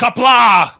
Kapla!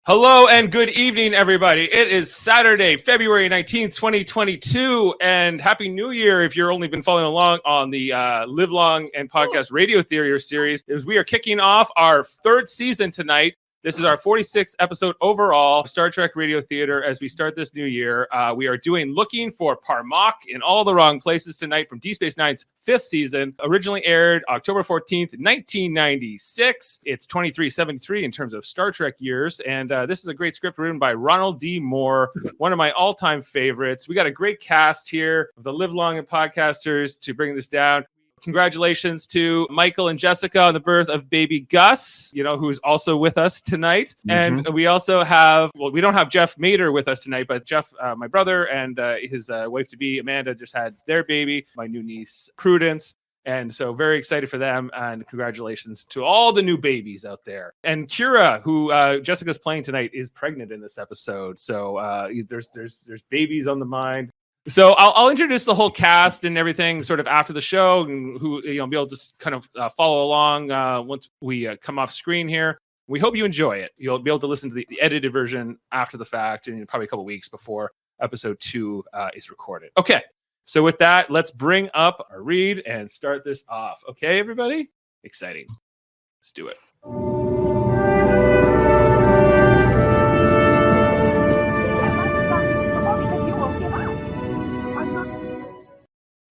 Hello and good evening, everybody. It is Saturday, February 19th, 2022, and Happy New Year if you've only been following along on the Live Long and Podcast Radio Theater series. As we are kicking off our third season tonight. This is our 46th episode overall, Star Trek Radio Theater. As we start this new year, we are doing Looking for Parmok in all the wrong places tonight from D Space Nine's fifth season. Originally aired October 14th, 1996. It's 2373 in terms of Star Trek years. And this is a great script written by Ronald D. Moore, one of my all-time favorites. We got a great cast here of the Live Long and Podcasters to bring this down. Congratulations to Michael and Jessica on the birth of baby Gus, who's also with us tonight. Mm-hmm. And we also have, we don't have Jeff Mader with us tonight, but Jeff, my brother, and his wife-to-be, Amanda, just had their baby, my new niece, Prudence. And so very excited for them. And congratulations to all the new babies out there. And Kira, who Jessica's playing tonight, is pregnant in this episode. So there's babies on the mind. So I'll introduce the whole cast and everything sort of after the show, and who be able to just kind of follow along once we come off screen here. We hope you enjoy it. You'll be able to listen to the edited version after the fact, and probably a couple weeks before episode 2 is recorded. Okay, so with that, let's bring up our read and start this off. Okay, everybody? Exciting. Let's do it.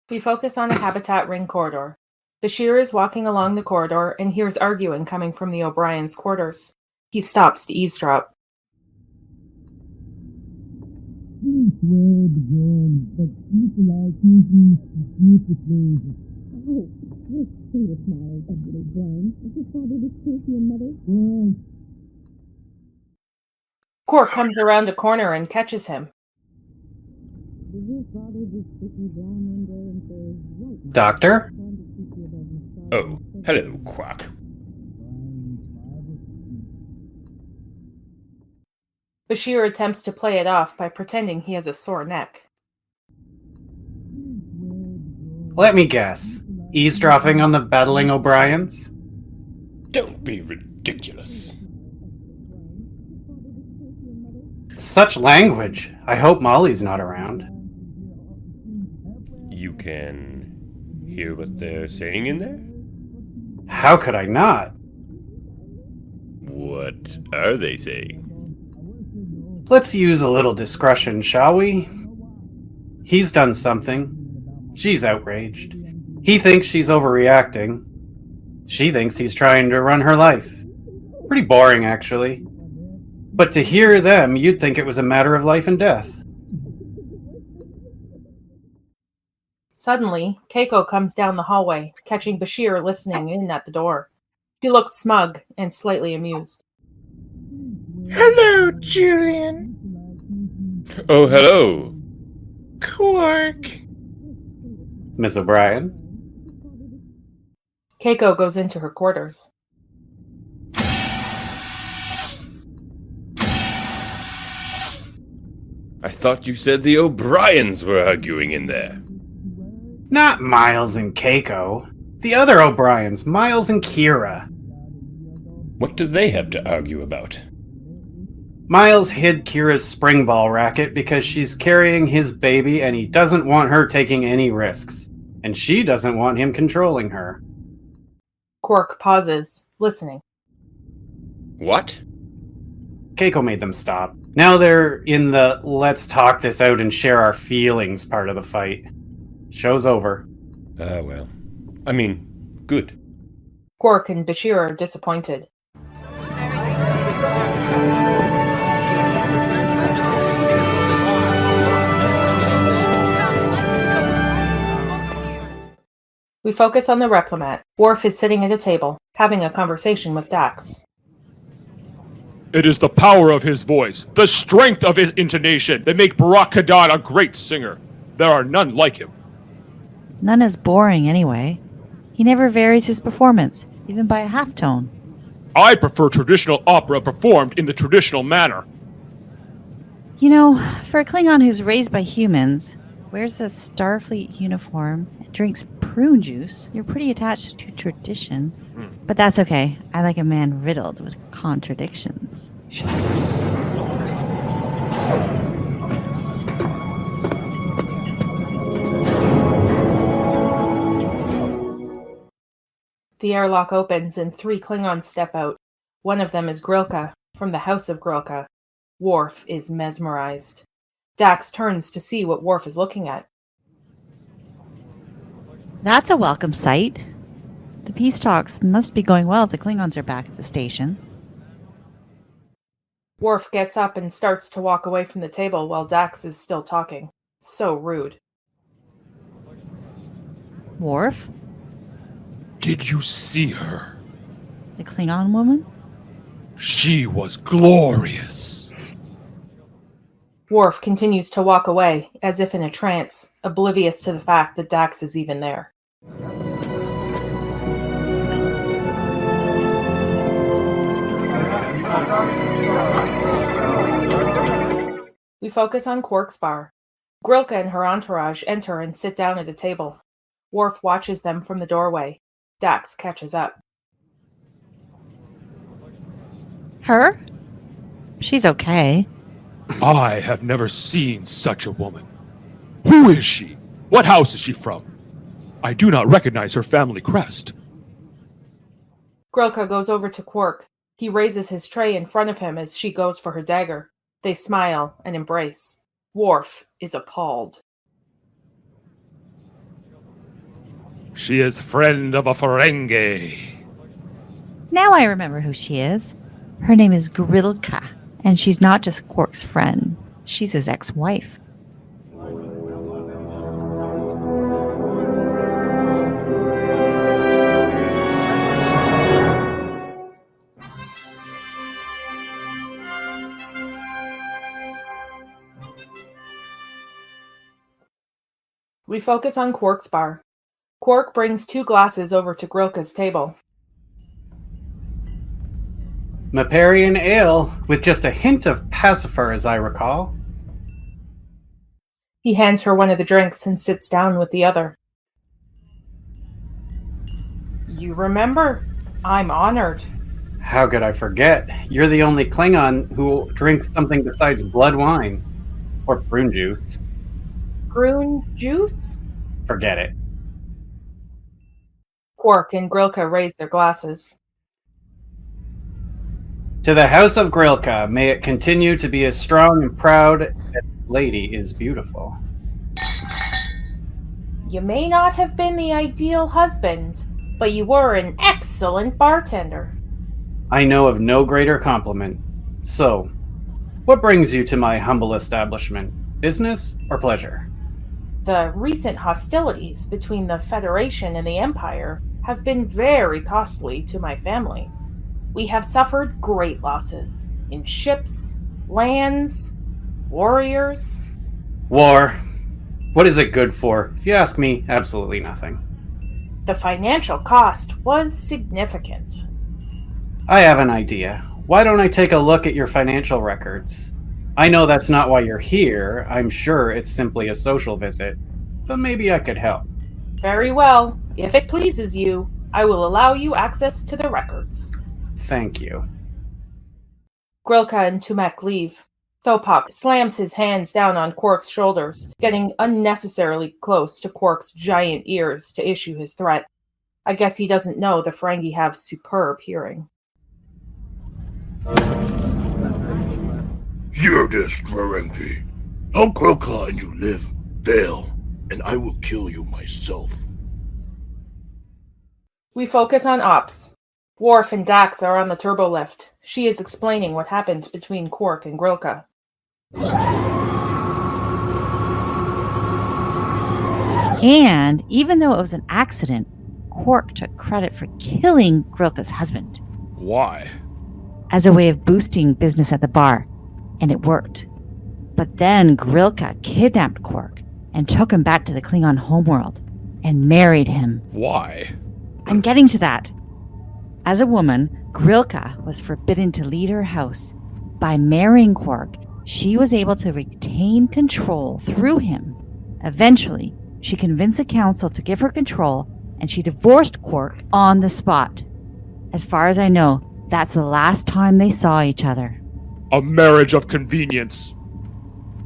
We focus on the Habitat Ring corridor. Bashir is walking along the corridor and hears arguing coming from the O'Brien's quarters. He stops to eavesdrop. Oh, you're sweet a smile, Edward O'Brien. Is your father this close to your mother? Quark comes around a corner and catches him. Did your father just sit you down one day and say, right, Doctor? Oh, hello, Quark. Bashir attempts to play it off by pretending he has a sore neck. Let me guess. Eavesdropping on the battling O'Briens? Don't be ridiculous. Such language. I hope Molly's not around. You can hear what they're saying in there? How could I not? What are they saying? Let's use a little discretion, shall we? He's done something. She's outraged. He thinks she's overreacting. She thinks he's trying to run her life. Pretty boring, actually. But to hear them, you'd think it was a matter of life and death. Suddenly, Keiko comes down the hallway, catching Bashir listening in at the door. She looks smug and slightly amused. Hello, Julian. Oh, hello. Quark. Miss O'Brien? Keiko goes into her quarters. I thought you said the O'Briens were arguing in there. Not Miles and Keiko. The other O'Briens, Miles and Kira. What do they have to argue about? Miles hid Kira's spring ball racket because she's carrying his baby and he doesn't want her taking any risks. And she doesn't want him controlling her. Quark pauses, listening. What? Keiko made them stop. Now they're in the let's talk this out and share our feelings part of the fight. Show's over. Well. I mean, good. Quark and Bashir are disappointed. We focus on the Replomat. Worf is sitting at a table, having a conversation with Dax. It is the power of his voice, the strength of his intonation that make Barack Kadan a great singer. There are none like him. None is boring anyway. He never varies his performance, even by a halftone. I prefer traditional opera performed in the traditional manner. You know, for a Klingon who's raised by humans, wears a Starfleet uniform, and drinks prune juice. You're pretty attached to tradition. But that's okay. I like a man riddled with contradictions. The airlock opens and 3 Klingons step out. One of them is Grilka, from the House of Grilka. Worf is mesmerized. Dax turns to see what Worf is looking at. That's a welcome sight. The peace talks must be going well if the Klingons are back at the station. Worf gets up and starts to walk away from the table while Dax is still talking. So rude. Worf? Did you see her? The Klingon woman? She was glorious. Worf continues to walk away, as if in a trance, oblivious to the fact that Dax is even there. We focus on Quark's bar. Grilka and her entourage enter and sit down at a table. Worf watches them from the doorway. Dax catches up. Her? She's okay. I have never seen such a woman. Who is she? What house is she from? I do not recognize her family crest. Grilka goes over to Quark. He raises his tray in front of him as she goes for her dagger. They smile and embrace. Worf is appalled. She is friend of a Ferengi. Now I remember who she is. Her name is Grilka, and she's not just Quark's friend. She's his ex-wife. We focus on Quark's bar. Quark brings 2 glasses over to Grilka's table. Maparian ale with just a hint of pacifier, as I recall. He hands her one of the drinks and sits down with the other. You remember? I'm honored. How could I forget? You're the only Klingon who drinks something besides blood wine. Or prune juice. Prune juice? Forget it. Quark and Grilka raise their glasses. To the House of Grilka, may it continue to be as strong and proud as the lady is beautiful. You may not have been the ideal husband, but you were an excellent bartender. I know of no greater compliment. So, what brings you to my humble establishment? Business or pleasure? The recent hostilities between the Federation and the Empire have been very costly to my family. We have suffered great losses in ships, lands, warriors. War. What is it good for? If you ask me, absolutely nothing. The financial cost was significant. I have an idea. Why don't I take a look at your financial records? I know that's not why you're here. I'm sure it's simply a social visit. But maybe I could help. Very well. If it pleases you, I will allow you access to the records. Thank you. Grilka and Tumek leave. Thopok slams his hands down on Quark's shoulders, getting unnecessarily close to Quark's giant ears to issue his threat. I guess he doesn't know the Ferengi have superb hearing. Hear this, Ferengi. How Grilka and you live, fail, and I will kill you myself. We focus on Ops. Worf and Dax are on the turbolift. She is explaining what happened between Quark and Grilka. And even though it was an accident, Quark took credit for killing Grilka's husband. Why? As a way of boosting business at the bar, and it worked. But then Grilka kidnapped Quark and took him back to the Klingon homeworld and married him. Why? I'm getting to that. As a woman, Grilka was forbidden to lead her house. By marrying Quark, she was able to retain control through him. Eventually, She convinced the council to give her control, and she divorced Quark on the spot. As far as I know, that's the last time they saw each other. A marriage of convenience.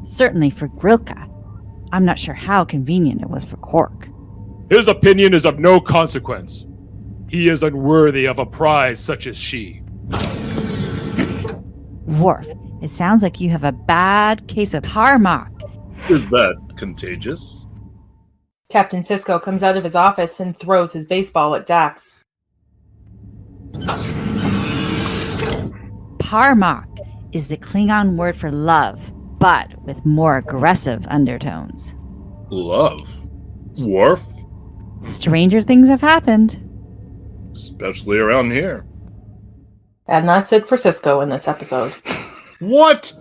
Certainly for Grilka. I'm not sure how convenient it was for Quark. His opinion is of no consequence. He is unworthy of a prize such as she. Worf, it sounds like you have a bad case of Harmach. Is that contagious? Captain Sisko comes out of his office and throws his baseball at Dax. Parmak is the Klingon word for love, but with more aggressive undertones. Love? Worf? Stranger things have happened. Especially around here. And that's it for Sisko in this episode. What?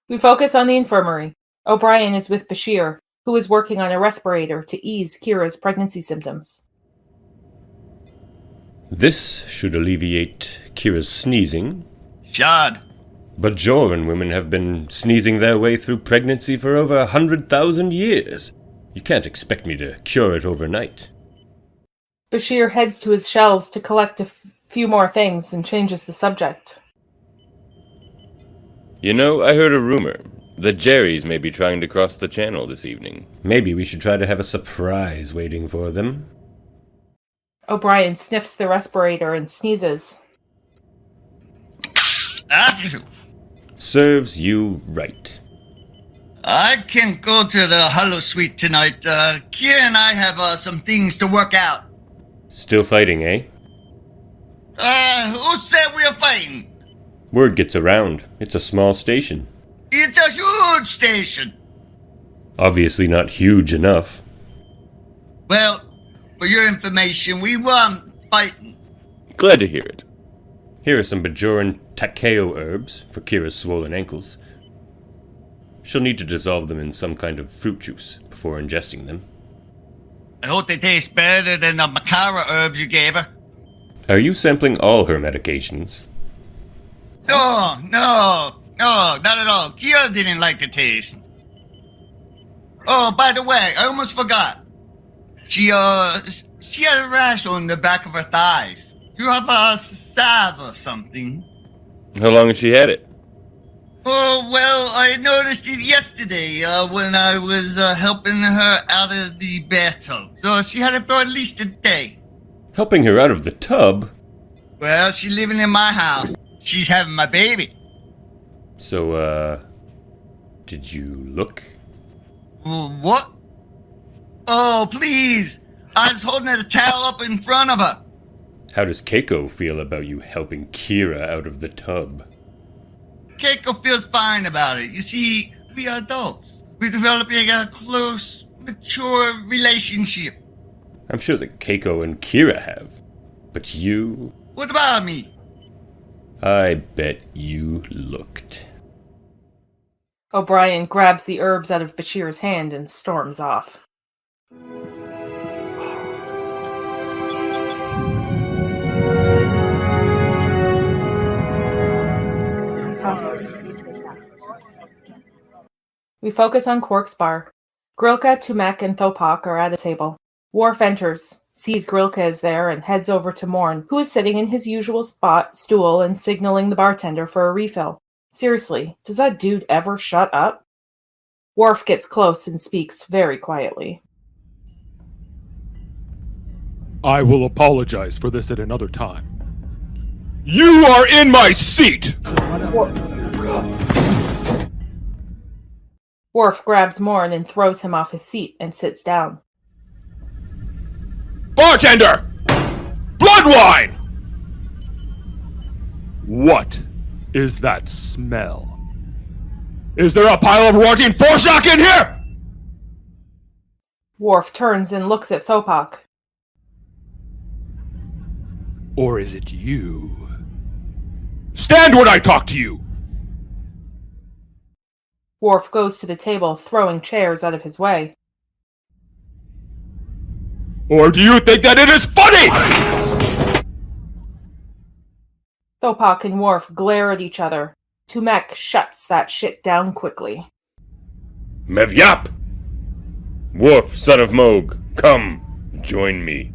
We focus on the infirmary. O'Brien is with Bashir, who is working on a respirator to ease Kira's pregnancy symptoms. This should alleviate Kira's sneezing. Shad. But Joran women have been sneezing their way through pregnancy for over 100,000 years. You can't expect me to cure it overnight. Bashir heads to his shelves to collect a few more things and changes the subject. You know, I heard a rumor that Jerry's may be trying to cross the channel this evening. Maybe we should try to have a surprise waiting for them. O'Brien sniffs the respirator and sneezes. Serves you right. I can't go to the Hollow Suite tonight. Kira and I have some things to work out. Still fighting, eh? Who said we're fighting? Word gets around. It's a small station. It's a huge station. Obviously not huge enough. Well, for your information, we weren't fighting. Glad to hear it. Here are some Bajoran Takeo herbs for Kira's swollen ankles. She'll need to dissolve them in some kind of fruit juice before ingesting them. I hope they taste better than the Makara herbs you gave her. Are you sampling all her medications? No, not at all. Kira didn't like the taste. Oh, by the way, I almost forgot. She had a rash on the back of her thighs. You have a salve or something? How long has she had it? Oh, well, I noticed it yesterday when I was helping her out of the bathtub. So she had it for at least a day. Helping her out of the tub? Well, she's living in my house. She's having my baby. So, did you look? What? Oh, please. I was holding the towel up in front of her. How does Keiko feel about you helping Kira out of the tub? Keiko feels fine about it. You see, we are adults. We're developing a close, mature relationship. I'm sure that Keiko and Kira have. But you? What about me? I bet you looked. O'Brien grabs the herbs out of Bashir's hand and storms off. We focus on Quark's bar. Grilka, Tumek, and Thopok are at a table. Worf enters, sees Grilka is there, and heads over to Morn, who is sitting in his usual stool and signaling the bartender for a refill. Seriously, does that dude ever shut up? Worf gets close and speaks very quietly. I will apologize for this at another time. You are in my seat! Worf grabs Morn and throws him off his seat and sits down. Bartender! Blood wine! What is that smell? Is there a pile of rotting Forshock in here? Worf turns and looks at Thopok. Or is it you? Stand when I talk to you! Worf goes to the table, throwing chairs out of his way. Or do you think that it is funny? Thopok and Worf glare at each other. Tumek shuts that shit down quickly. Mevyap! Worf, son of Moog, come, join me.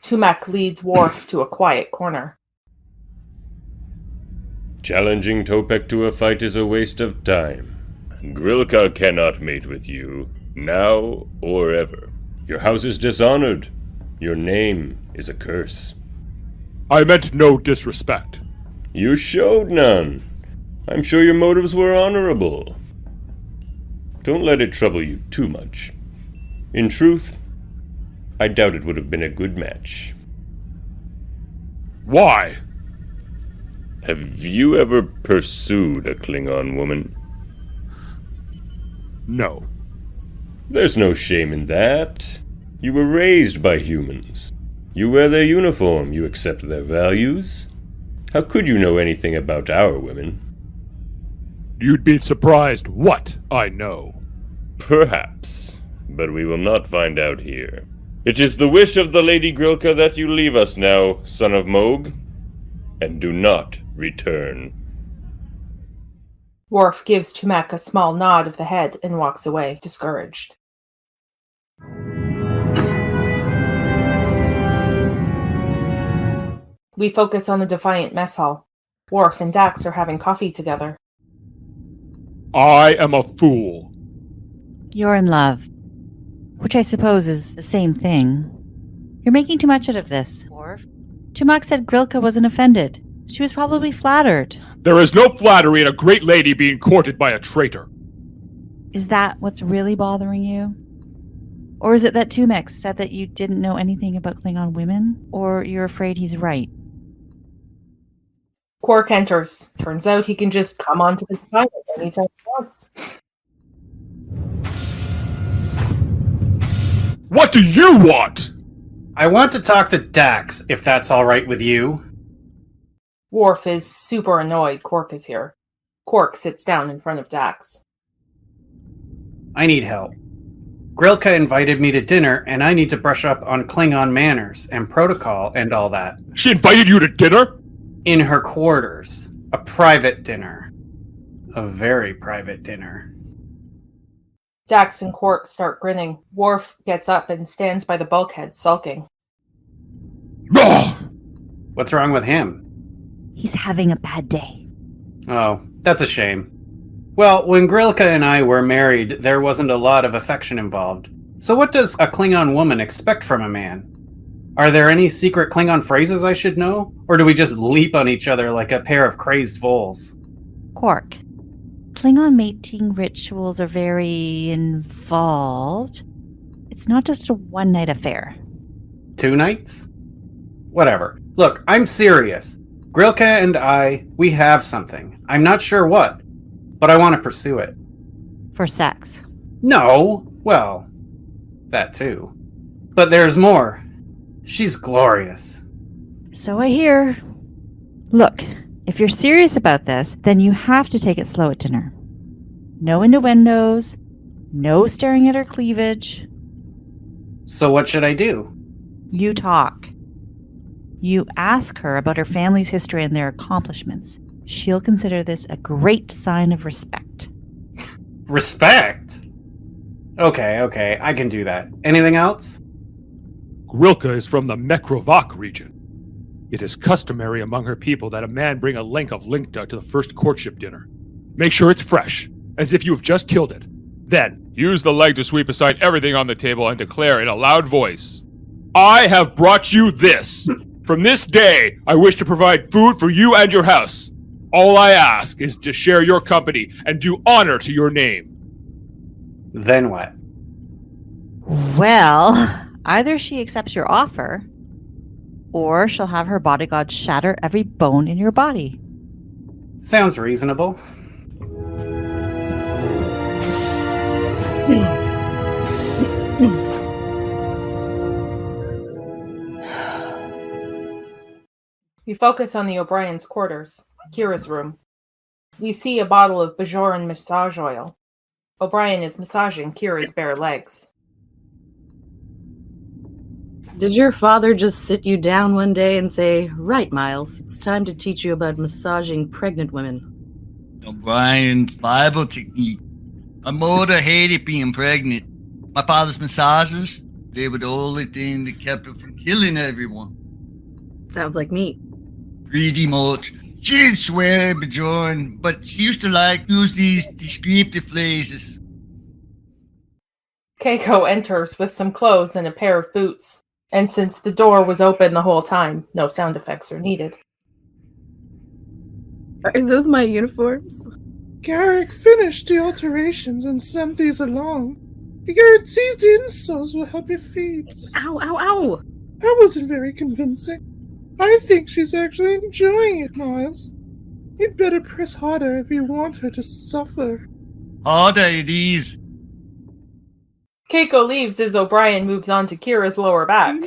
Tumek leads Worf to a quiet corner. Challenging Thopok to a fight is a waste of time. Grilka cannot mate with you, now or ever. Your house is dishonored. Your name is a curse. I meant no disrespect. You showed none. I'm sure your motives were honorable. Don't let it trouble you too much. In truth, I doubt it would have been a good match. Why? Have you ever pursued a Klingon woman? No. There's no shame in that. You were raised by humans. You wear their uniform, you accept their values. How could you know anything about our women? You'd be surprised what I know. Perhaps, but we will not find out here. It is the wish of the Lady Grilka that you leave us now, son of Moog, and do not return. Worf gives Tumek a small nod of the head and walks away, discouraged. We focus on the Defiant mess hall. Worf and Dax are having coffee together. I am a fool. You're in love. Which I suppose is the same thing. You're making too much out of this, Worf. Tumek said Grilka wasn't offended. She was probably flattered. There is no flattery in a great lady being courted by a traitor. Is that what's really bothering you? Or is it that Tumek said that you didn't know anything about Klingon women? Or you're afraid he's right? Quark enters. Turns out he can just come onto the Defiant anytime he wants. What do you want? I want to talk to Dax, if that's all right with you. Worf is super annoyed Quark is here. Quark sits down in front of Dax. I need help. Grilka invited me to dinner, and I need to brush up on Klingon manners and protocol and all that. She invited you to dinner? In her quarters. A private dinner. A very private dinner. Dax and Quark start grinning. Worf gets up and stands by the bulkhead, sulking. What's wrong with him? He's having a bad day. Oh, that's a shame. Well, when Grilka and I were married, there wasn't a lot of affection involved. So what does a Klingon woman expect from a man? Are there any secret Klingon phrases I should know? Or do we just leap on each other like a pair of crazed voles? Quark. Klingon mating rituals are very involved. It's not just a one-night affair. 2 nights? Whatever. Look, I'm serious. Grilka and I, we have something. I'm not sure what, but I want to pursue it. For sex. No, well, that too. But there's more. She's glorious. So I hear. Look, if you're serious about this, then you have to take it slow at dinner. No innuendos, no staring at her cleavage. So what should I do? You talk. You ask her about her family's history and their accomplishments. She'll consider this a great sign of respect. Respect? Okay, I can do that. Anything else? Grilka is from the Mekrovak region. It is customary among her people that a man bring a link of linkta to the first courtship dinner. Make sure it's fresh, as if you have just killed it. Then, use the leg to sweep aside everything on the table and declare in a loud voice, I have brought you this. From this day, I wish to provide food for you and your house. All I ask is to share your company and do honor to your name. Then what? Well, either she accepts your offer, or she'll have her bodyguard shatter every bone in your body. Sounds reasonable. We focus on the O'Brien's quarters, Kira's room. We see a bottle of Bajoran massage oil. O'Brien is massaging Kira's bare legs. Did your father just sit you down one day and say, right, Miles, it's time to teach you about massaging pregnant women? O'Brien's Bible technique. My mother hated being pregnant. My father's massages, they were the only thing that kept her from killing everyone. Sounds like me. Pretty much. She didn't swear and join, but she used to use these descriptive phrases. Keiko enters with some clothes and a pair of boots. And since the door was open the whole time, no sound effects are needed. Are those my uniforms? Garrick finished the alterations and sent these along. He guarantees the insoles will help your feet. Ow, ow, ow! That wasn't very convincing. I think she's actually enjoying it, Miles. You'd better press harder if you want her to suffer. Harder it is. Keiko leaves as O'Brien moves on to Kira's lower back.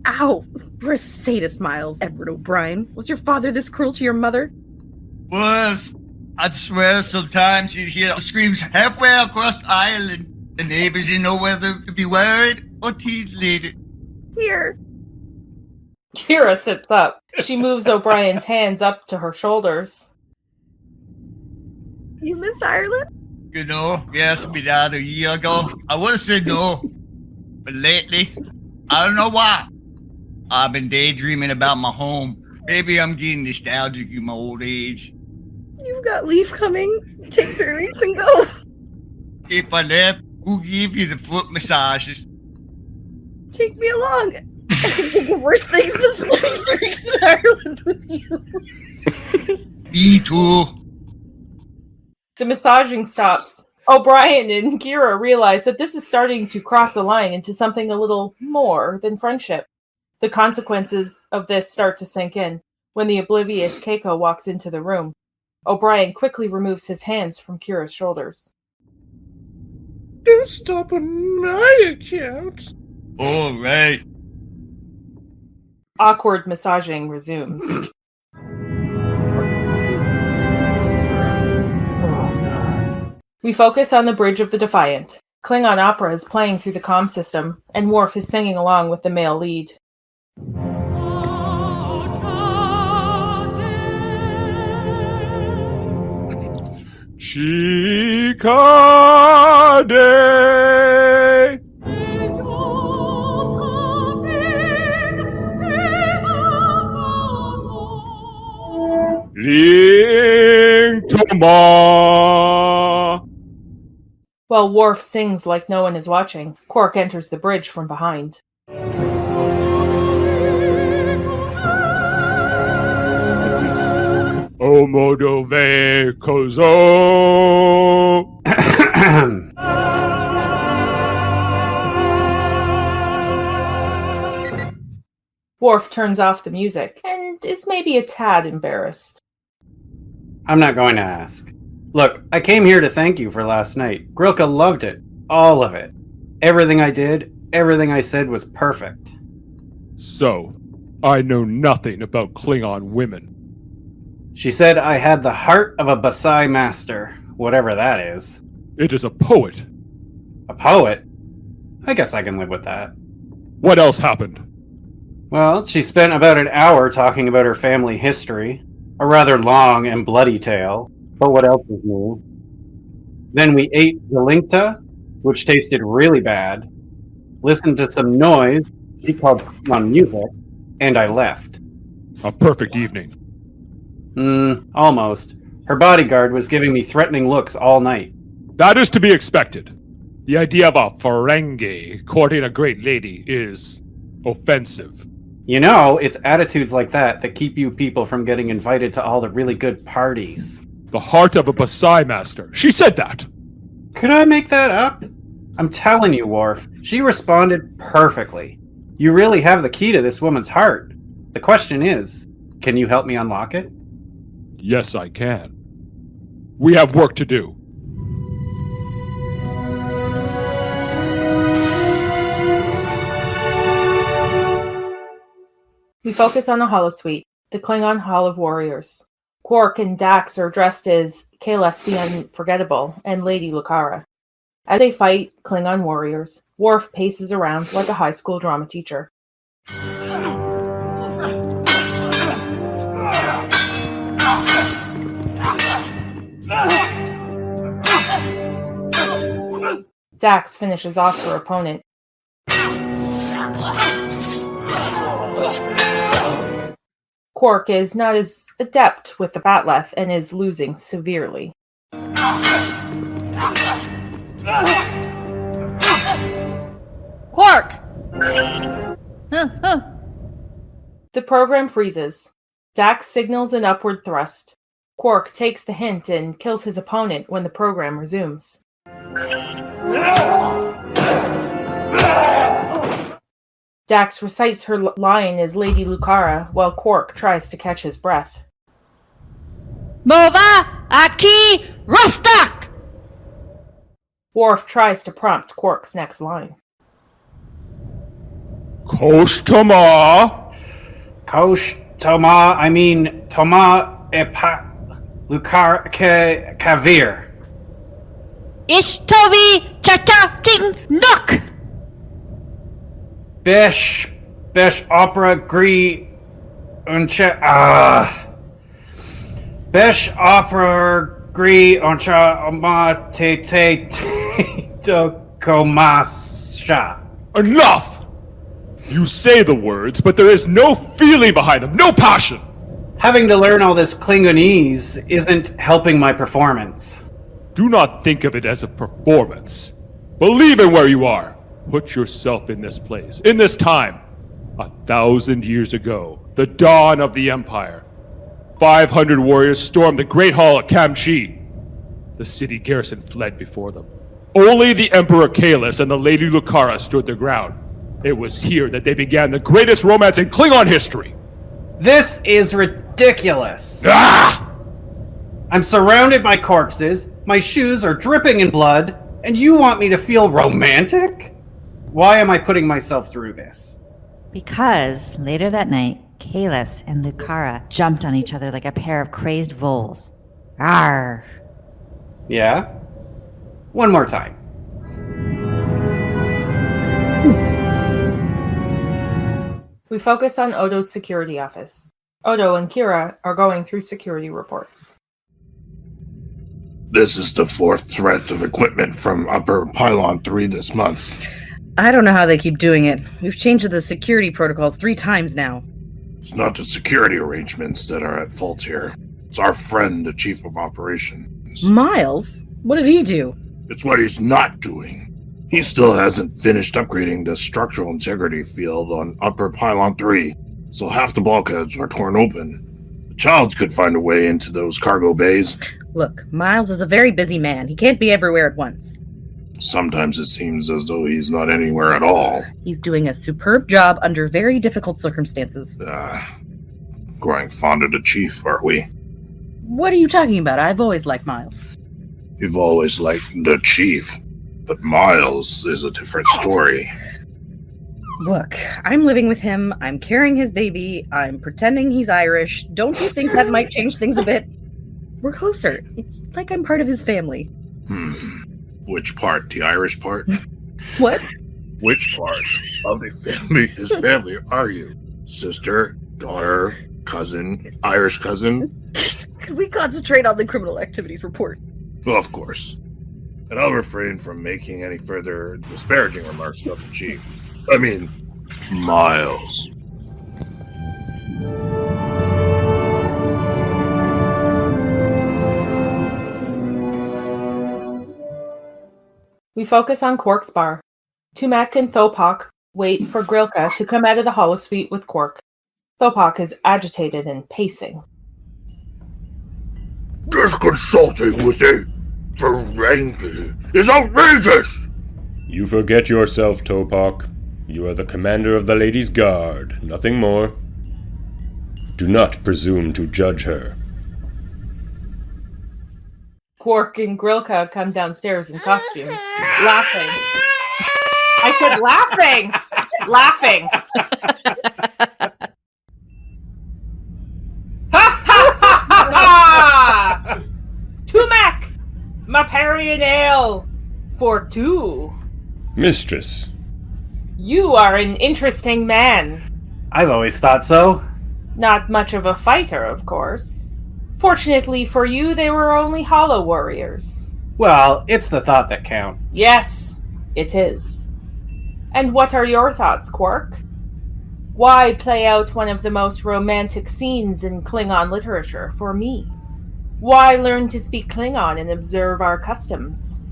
Ow! You're a sadist, Miles. Edward O'Brien. Was your father this cruel to your mother? Was. I'd swear sometimes you'd hear screams halfway across the island. The neighbors didn't know whether to be worried or titillated. Here. Kira sits up. She moves O'Brien's hands up to her shoulders. You miss Ireland? You know, you asked me that a year ago. I would have said no. But lately, I don't know why. I've been daydreaming about my home. Maybe I'm getting nostalgic in my old age. You've got leave coming. Take 3 weeks and go. If I left, who'll give you the foot massages? Take me along. I can think of worse things than spending 3 weeks in Ireland with you. Me too. The massaging stops. O'Brien and Kira realize that this is starting to cross a line into something a little more than friendship. The consequences of this start to sink in when the oblivious Keiko walks into the room. O'Brien quickly removes his hands from Kira's shoulders. Do stop on my account. All right. Awkward massaging resumes. We focus on the bridge of the Defiant. Klingon opera is playing through the comm system, and Worf is singing along with the male lead. Chicade! Ling Toma! While Worf sings like no one is watching, Quark enters the bridge from behind. Omodove Kozo! Worf turns off the music, and is maybe a tad embarrassed. I'm not going to ask. Look, I came here to thank you for last night. Grilka loved it. All of it. Everything I did, everything I said was perfect. So, I know nothing about Klingon women. She said I had the heart of a Basai master, whatever that is. It is a poet. A poet? I guess I can live with that. What else happened? Well, she spent about an hour talking about her family history. A rather long and bloody tale, but what else is new? Then we ate Grilka, which tasted really bad, listened to some noise she called on music, and I left. A perfect evening. Almost. Her bodyguard was giving me threatening looks all night. That is to be expected. The idea of a Ferengi courting a great lady is offensive. You know, it's attitudes like that that keep you people from getting invited to all the really good parties. The heart of a Basai master. She said that. Could I make that up? I'm telling you, Worf, she responded perfectly. You really have the key to this woman's heart. The question is, can you help me unlock it? Yes, I can. We have work to do. We focus on the holosuite, the Klingon Hall of Warriors. Quark and Dax are dressed as Kahless the Unforgettable and Lady Lucara. As they fight Klingon warriors, Worf paces around like a high school drama teacher. Dax finishes off her opponent. Quark is not as adept with the Batleth and is losing severely. Quark! The program freezes. Dax signals an upward thrust. Quark takes the hint and kills his opponent when the program resumes. Dax recites her line as Lady Lucara while Quark tries to catch his breath. Mova Aki Rostak! Worf tries to prompt Quark's next line. Koshtama! Toma, Toma Epa Lucar Kavir. Ishtovi Chata Ting Nook! Besh Opera Gri Uncha Besh Opera Gri Uncha Ma Te Dokomasha. Enough! You say the words, but there is no feeling behind them, no passion! Having to learn all this Klingonese isn't helping my performance. Do not think of it as a performance. Believe in where you are. Put yourself in this place, in this time. 1,000 years ago, the dawn of the Empire. 500 warriors stormed the Great Hall at Kamchi. The city garrison fled before them. Only the Emperor Kahless and the Lady Lucara stood their ground. It was here that they began the greatest romance in Klingon history. This is ridiculous. Ah! I'm surrounded by corpses, my shoes are dripping in blood, and you want me to feel romantic? Why am I putting myself through this? Because later that night, Kahless and Lucara jumped on each other like a pair of crazed voles. Arr! Yeah? One more time. We focus on Odo's security office. Odo and Kira are going through security reports. This is the 4th threat of equipment from Upper Pylon 3 this month. I don't know how they keep doing it. We've changed the security protocols 3 times now. It's not the security arrangements that are at fault here. It's our friend, the Chief of Operations. Miles? What did he do? It's what he's not doing. He still hasn't finished upgrading the structural integrity field on Upper Pylon 3, so half the bulkheads were torn open. The Childs could find a way into those cargo bays. Look, Miles is a very busy man. He can't be everywhere at once. Sometimes it seems as though he's not anywhere at all. He's doing a superb job under very difficult circumstances. Growing fond of the Chief, are we? What are you talking about? I've always liked Miles. You've always liked the Chief, but Miles is a different story. Look, I'm living with him, I'm carrying his baby, I'm pretending he's Irish. Don't you think that might change things a bit? We're closer. It's like I'm part of his family. Which part? The Irish part? What? Which part of the family, his family, are you? Sister, daughter, cousin, Irish cousin? Could we concentrate on the criminal activities report? Well, of course. And I'll refrain from making any further disparaging remarks about the Chief. I mean, Miles. We focus on Quark's bar. Tumek and Thopok wait for Grilka to come out of the holosuite with Quark. Thopok is agitated and pacing. This consulting with a Ferengi is outrageous! You forget yourself, Thopok. You are the commander of the Ladies' Guard, nothing more. Do not presume to judge her. Quark and Grilka come downstairs in costume, laughing. I said laughing! Laughing! Ha ha ha ha ha! Tumek! Maparian ale! For 2. Mistress. You are an interesting man. I've always thought so. Not much of a fighter, of course. Fortunately for you, they were only hollow warriors. Well, it's the thought that counts. Yes, It is. And what are your thoughts, Quark? Why play out one of the most romantic scenes in Klingon literature for me? Why learn to speak Klingon and observe our customs?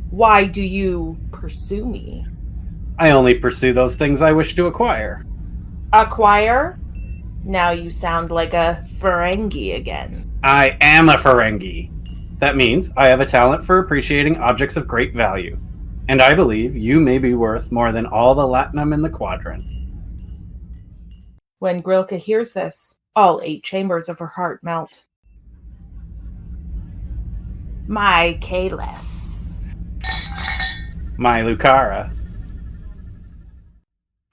Why do you pursue me? I only pursue those things I wish to acquire. Acquire? Now you sound like a Ferengi again. I am a Ferengi. That means I have a talent for appreciating objects of great value. And I believe you may be worth more than all the latinum in the quadrant. When Grilka hears this, all 8 chambers of her heart melt. My Kalis. My Lucara.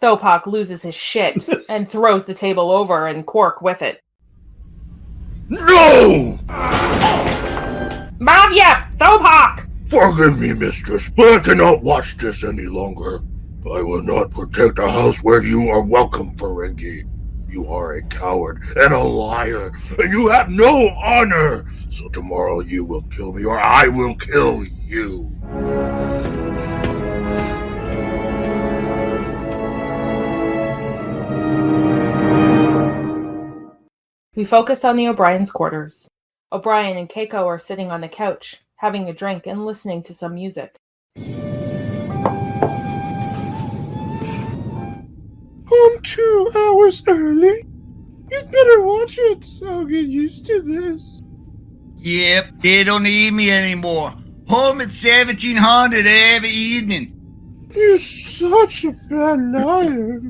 Thopok loses his shit and throws the table over and Quark with it. No! Mavya! Thopok! Forgive me, mistress, but I cannot watch this any longer. I will not protect a house where you are welcome, Ferengi. You are a coward and a liar, and you have no honor. So tomorrow you will kill me, or I will kill you. We focus on the O'Brien's quarters. O'Brien and Keiko are sitting on the couch, having a drink and listening to some music. I'm 2 hours early. You'd better watch it. I'll get used to this. Yep, they don't need me anymore. Home at 1700 every evening. You're such a bad liar.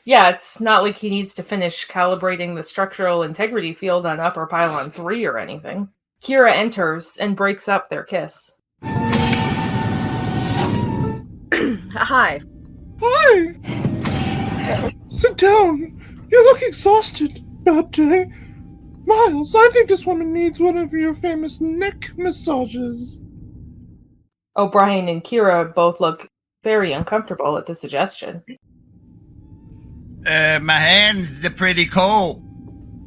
Yeah, it's not like he needs to finish calibrating the structural integrity field on Upper Pylon 3 or anything. Kira enters and breaks up their kiss. Hi. Hi. Sit down. You look exhausted. Bad day. Miles, I think this woman needs one of your famous neck massages. O'Brien and Kira both look very uncomfortable at the suggestion. My hands are pretty cold.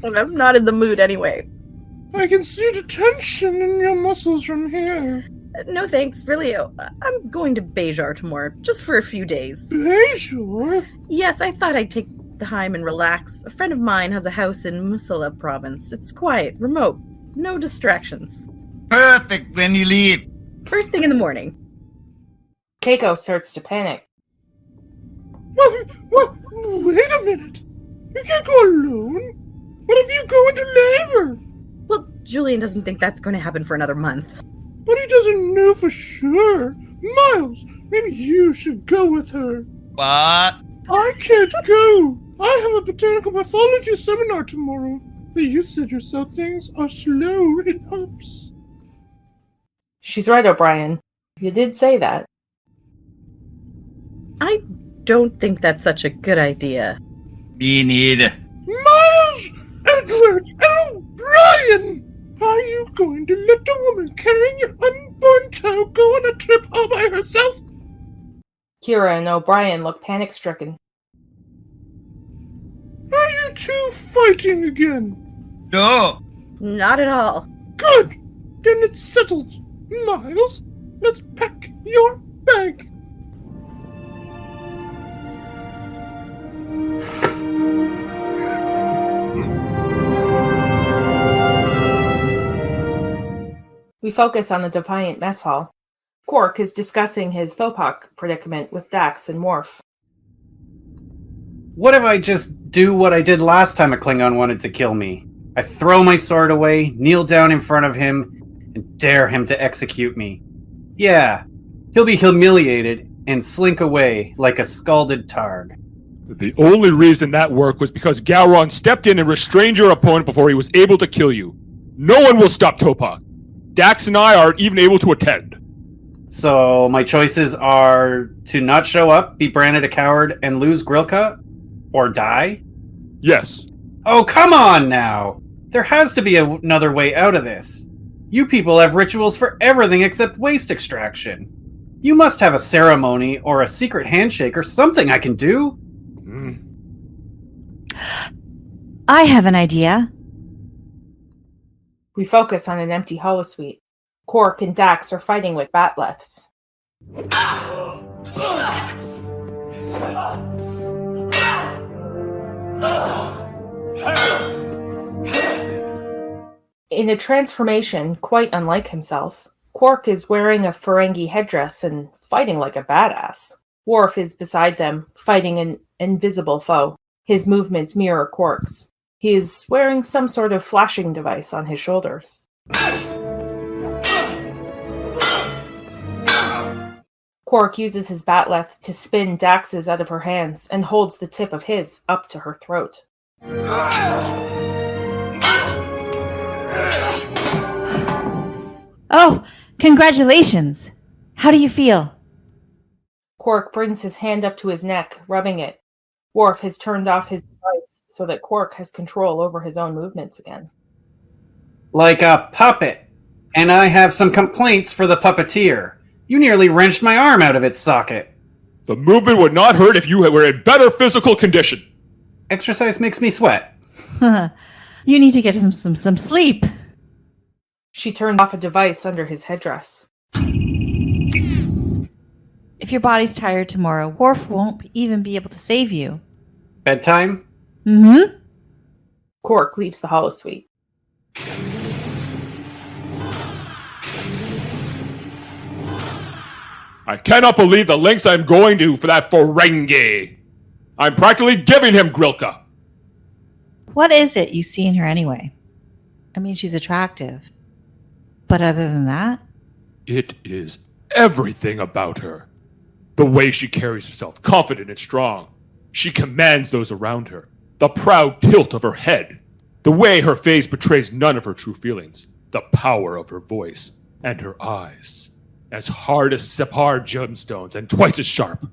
I'm not in the mood anyway. I can see the tension in your muscles from here. No thanks, really. I'm going to Bashir tomorrow, just for a few days. Bashir? Yes, I thought I'd take time and relax. A friend of mine has a house in Musala province. It's quiet, remote, no distractions. Perfect when you leave. First thing in the morning. Keiko starts to panic. What? Wait a minute. You can't go alone. What if you go into labor? Well, Julian doesn't think that's going to happen for another month. But he doesn't know for sure. Miles, maybe you should go with her. What? I can't go. I have a botanical pathology seminar tomorrow. But you said yourself things are slow in ups. She's right, O'Brien. You did say that. I don't think that's such a good idea. Me neither. Miles Edward O'Brien! Are you going to let a woman carrying your unborn child go on a trip all by herself? Kira and O'Brien look panic-stricken. Are you two fighting again? No. Not at all. Good! Then it's settled. Miles, let's pack your bag. We focus on the Defiant mess hall. Quark is discussing his Thopok predicament with Dax and Worf. What if I just do what I did last time a Klingon wanted to kill me? I throw my sword away, kneel down in front of him, and dare him to execute me. Yeah, he'll be humiliated and slink away like a scalded targ. The only reason that worked was because Gowron stepped in and restrained your opponent before he was able to kill you. No one will stop Thopok. Dax and I aren't even able to attend. So my choices are to not show up, be branded a coward, and lose Grilka? Or die? Yes. Oh, come on now! There has to be another way out of this. You people have rituals for everything except waste extraction. You must have a ceremony or a secret handshake or something I can do. I have an idea. We focus on an empty holosuite. Quark and Dax are fighting with batleths. In a transformation quite unlike himself, Quark is wearing a Ferengi headdress and fighting like a badass. Worf is beside them, fighting an invisible foe. His movements mirror Quark's. He is wearing some sort of flashing device on his shoulders. Quark uses his batleth to spin Dax's out of her hands and holds the tip of his up to her throat. Oh, congratulations! How do you feel? Quark brings his hand up to his neck, rubbing it. Worf has turned off his device so that Quark has control over his own movements again. Like a puppet. And I have some complaints for the puppeteer. You nearly wrenched my arm out of its socket. The movement would not hurt if you were in better physical condition. Exercise makes me sweat. You need to get some sleep. She turned off a device under his headdress. If your body's tired tomorrow, Worf won't even be able to save you. Bedtime? Mm-hmm. Quark leaves the holosuite. I cannot believe the lengths I'm going to for that Ferengi. I'm practically giving him Grilka. What is it you see in her anyway? I mean, she's attractive. But other than that? It is everything about her. The way she carries herself, confident and strong. She commands those around her. The proud tilt of her head. The way her face betrays none of her true feelings. The power of her voice. And her eyes. As hard as Separ gemstones and twice as sharp.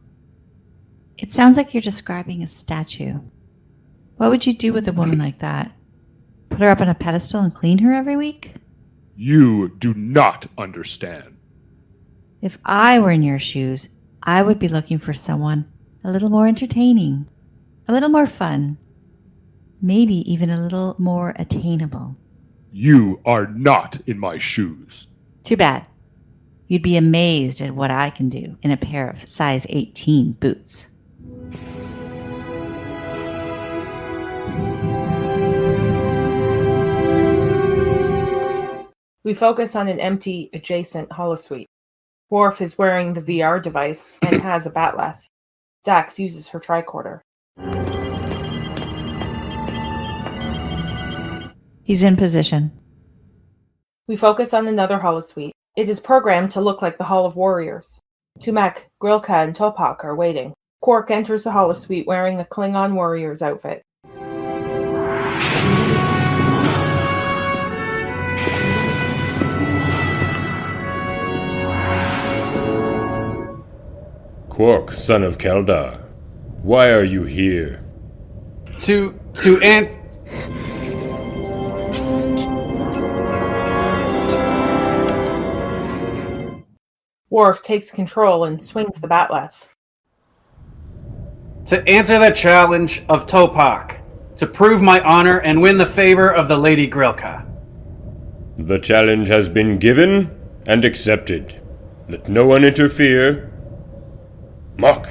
It sounds like you're describing a statue. What would you do with a woman like that? Put her up on a pedestal and clean her every week? You do not understand. If I were in your shoes, I would be looking for someone a little more entertaining, a little more fun, maybe even a little more attainable. You are not in my shoes. Too bad. You'd be amazed at what I can do in a pair of size 18 boots. We focus on an empty, adjacent holosuite. Worf is wearing the VR device and has a batleth. Dax uses her tricorder. He's in position. We focus on another holosuite. It is programmed to look like the Hall of Warriors. Tumek, Grilka, and Thopok are waiting. Quark enters the holosuite wearing a Klingon warrior's outfit. Quark, son of Keldar, why are you here? To answer. Worf takes control and swings the batleth. To answer the challenge of Thopok. To prove my honor and win the favor of the Lady Grilka. The challenge has been given and accepted. Let no one interfere. Mock.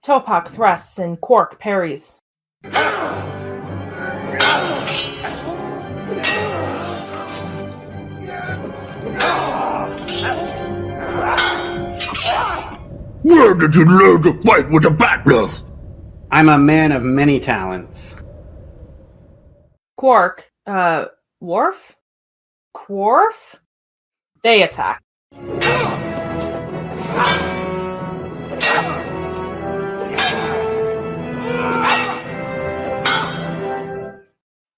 Thopok thrusts and Quark parries. Where did you learn to fight with a batleth? I'm a man of many talents. Quark, Worf? Quarf? They attack.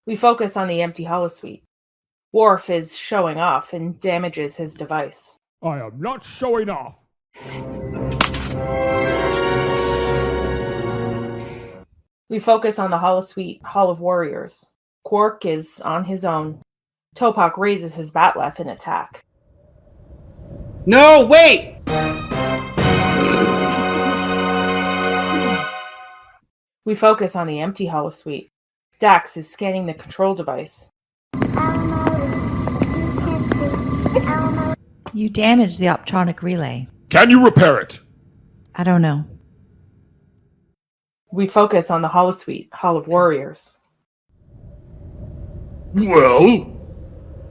We focus on the empty holosuite. Worf is showing off and damages his device. I am not showing off. We focus on the holosuite Hall of Warriors. Quark is on his own. Thopok raises his batleth in attack. No, wait! We focus on the empty holosuite. Dax is scanning the control device. You damaged the optronic relay. Can you repair it? I don't know. We focus on the holosuite, Hall of Warriors. Well,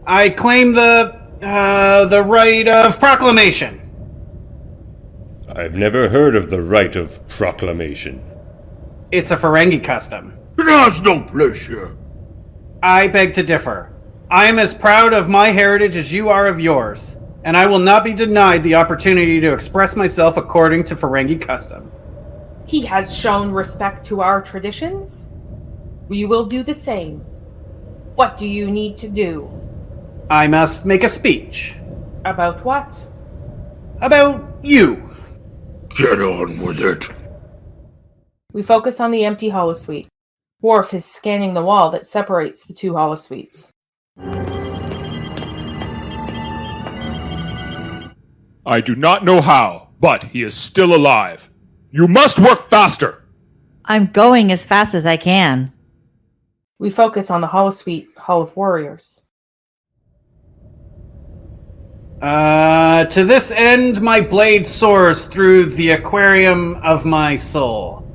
I claim the right of proclamation. I've never heard of the right of proclamation. It's a Ferengi custom. it has no place here. I beg to differ. I am as proud of my heritage as you are of yours, and I will not be denied the opportunity to express myself according to Ferengi custom. He has shown respect to our traditions. We will do the same. What do you need to do? I must make a speech. About what? About you. Get on with it. We focus on the empty holosuite. Worf is scanning the wall that separates the two holosuites. I do not know how, but he is still alive. You must work faster. I'm going as fast as I can. We focus on the holosuite, Hall of Warriors. To this end, my blade soars through the aquarium of my soul,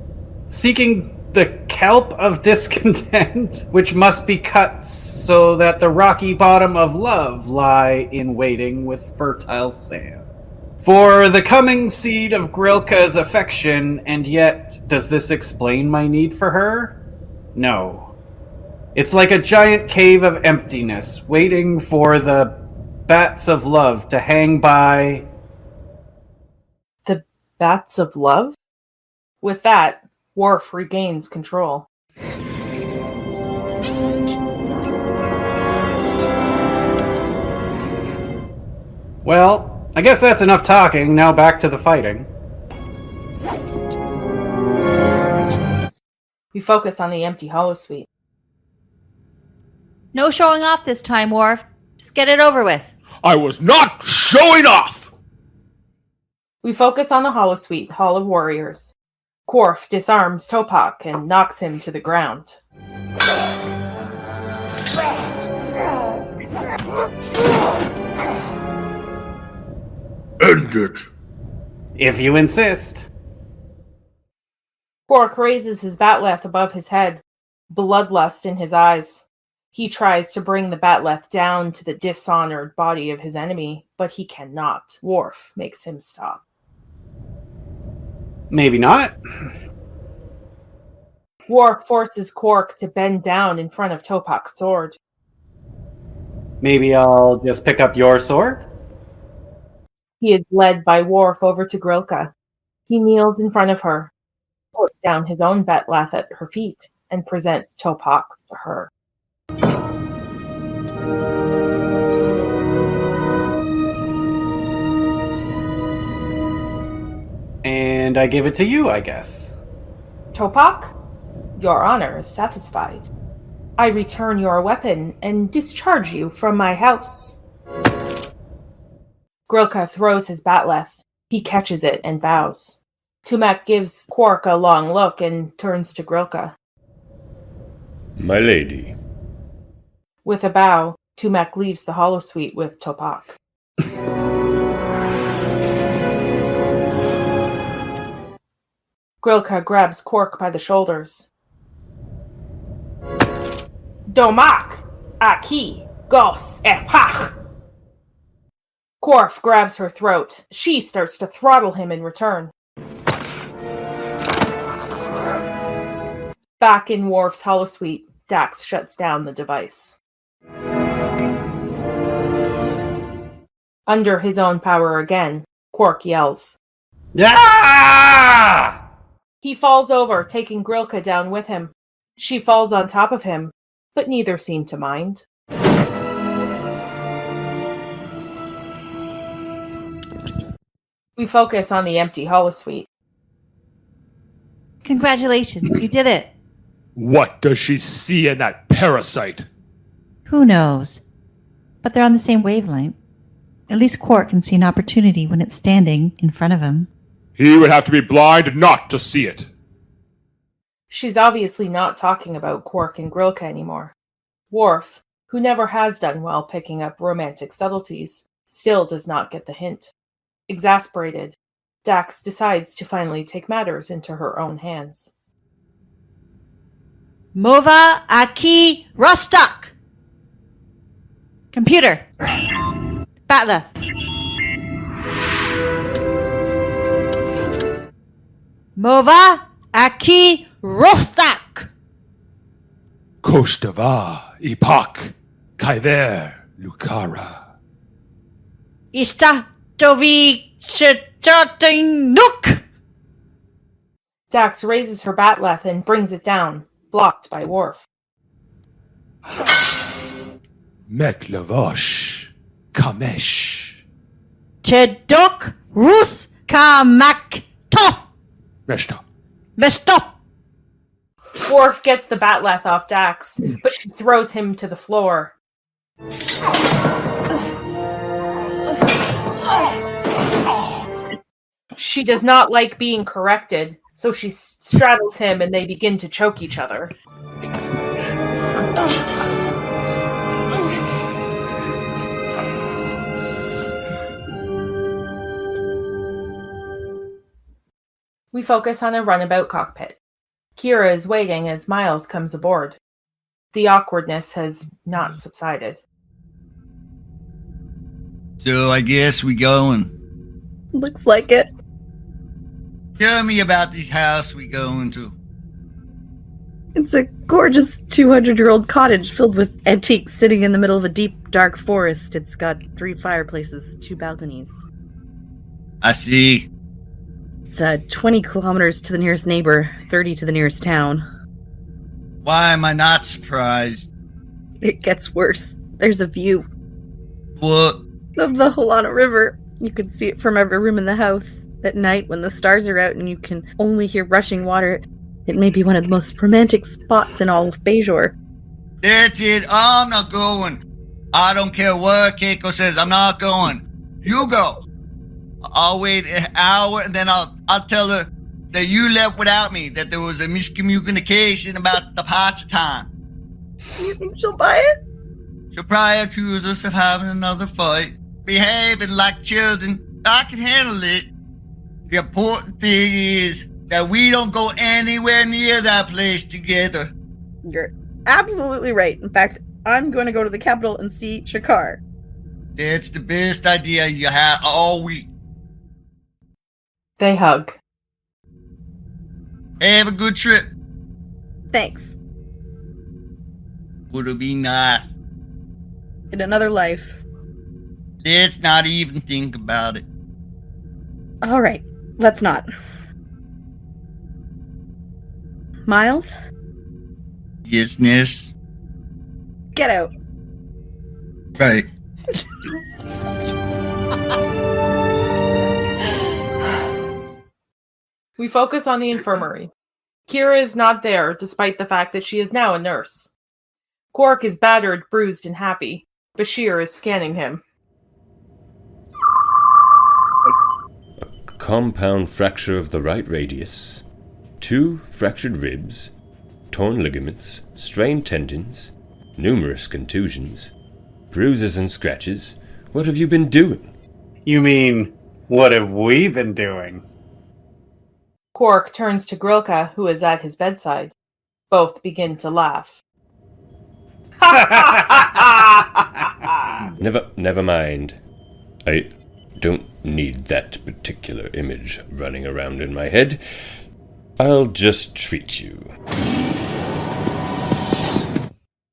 seeking the kelp of discontent, which must be cut so that the rocky bottom of love lie in waiting with fertile sand. For the coming seed of Grilka's affection, and yet, does this explain my need for her? No. It's like a giant cave of emptiness, waiting for the bats of love to hang by. The bats of love? With that, Worf regains control. Well, I guess that's enough talking. Now back to the fighting. We focus on the empty holosuite. No showing off this time, Worf. Just get it over with. I was not showing off! We focus on the holosuite, Hall of Warriors. Quark disarms Thopok and knocks him to the ground. End it. If you insist. Quark raises his batleth above his head, bloodlust in his eyes. He tries to bring the batleth down to the dishonored body of his enemy, but he cannot. Worf makes him stop. Maybe not. Worf forces Quark to bend down in front of Thopok's sword. Maybe I'll just pick up your sword? He is led by Worf over to Grilka. He kneels in front of her, puts down his own batleth at her feet, and presents Thopok's to her. And I give it to you, I guess. Thopok, your honor is satisfied. I return your weapon and discharge you from my house. Grilka throws his batleth. He catches it and bows. Tumek gives Quark a long look and turns to Grilka. My lady. With a bow, Tumek leaves the holosuite with Thopok. Grilka grabs Quark by the shoulders. Domak! Aki! Gos! Epach! Quark grabs her throat. She starts to throttle him in return. Back in Worf's holosuite, Dax shuts down the device. Under his own power again, Quark yells. Yeah! He falls over, taking Grilka down with him. She falls on top of him, but neither seem to mind. We focus on the empty holosuite. Congratulations, you did it. What does she see in that parasite? Who knows? But they're on the same wavelength. At least Quark can see an opportunity when it's standing in front of him. He would have to be blind not to see it. She's obviously not talking about Quark and Grilka anymore. Worf, who never has done well picking up romantic subtleties, still does not get the hint. Exasperated, Dax decides to finally take matters into her own hands. Mova Aki Rostok. Computer. Batleth. Mova Aki Rostok. Koshtava, Ipak, Kaiver, Lukara. Istatovi Chatotinuk. Dax raises her batleth and brings it down, blocked by Worf. Meklavosh, Kamesh. Chedok Rus Kamak To. Reshta. Bestop. Worf gets the batleth off Dax, but she throws him to the floor. She does not like being corrected, so she straddles him and they begin to choke each other. We focus on a runabout cockpit. Kira is waiting as Miles comes aboard. The awkwardness has not subsided. So I guess we going. Looks like it. Tell me about this house we going to. It's a gorgeous 200-year-old cottage filled with antiques sitting in the middle of a deep, dark forest. It's got 3 fireplaces, 2 balconies. I see. It's 20 kilometers to the nearest neighbor, 30 to the nearest town. Why am I not surprised? It gets worse. There's a view. What? Of the Halana River. You can see it from every room in the house. At night, when the stars are out and you can only hear rushing water, it may be one of the most romantic spots in all of Bajor. That's it. I'm not going. I don't care what Keiko says. I'm not going. You go. I'll wait an hour and then I'll tell her that you left without me, that there was a miscommunication about the parts time. You think she'll buy it? She'll probably accuse us of having another fight. Behaving like children. I can handle it. The important thing is that we don't go anywhere near that place together. You're absolutely right. In fact, I'm going to go to the capital and see Shakar. That's the best idea you had all week. They hug. Have a good trip. Thanks. Would it be nice? In another life. Let's not even think about it. All right, let's not. Miles? Yes, Ness. Get out. Right. We focus on the infirmary. Kira is not there, despite the fact that she is now a nurse. Quark is battered, bruised, and happy. Bashir is scanning him. A compound fracture of the right radius, 2 fractured ribs, torn ligaments, strained tendons, numerous contusions, bruises and scratches. What have you been doing? You mean, what have we been doing? Quark turns to Grilka, who is at his bedside. Both begin to laugh. Never mind. I don't need that particular image running around in my head. I'll just treat you.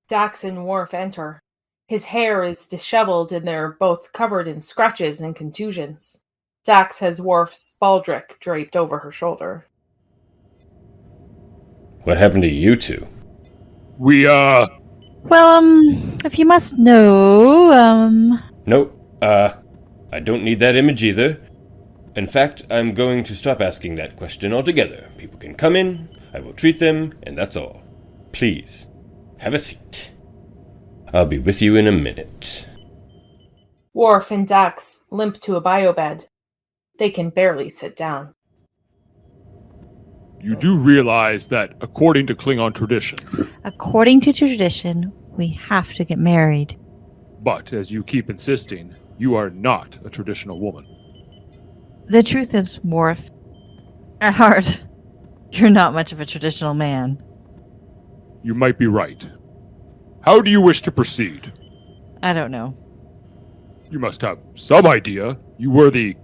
Dax and Worf enter. His hair is disheveled and they're both covered in scratches and contusions. Dax has Worf's baldric draped over her shoulder. What happened to you two? We, Well, if you must know, Nope, I don't need that image either. In fact, I'm going to stop asking that question altogether. People can come in, I will treat them, and that's all. Please, have a seat. I'll be with you in a minute. Worf and Dax limp to a biobed. They can barely sit down. you do realize that according to Klingon tradition, according to tradition, we have to get married. but as you keep insisting, You are not a traditional woman. The truth is, Worf, at heart, you're not much of a traditional man. You might be right. How do you wish to proceed? I don't know. You must have some idea. You were the...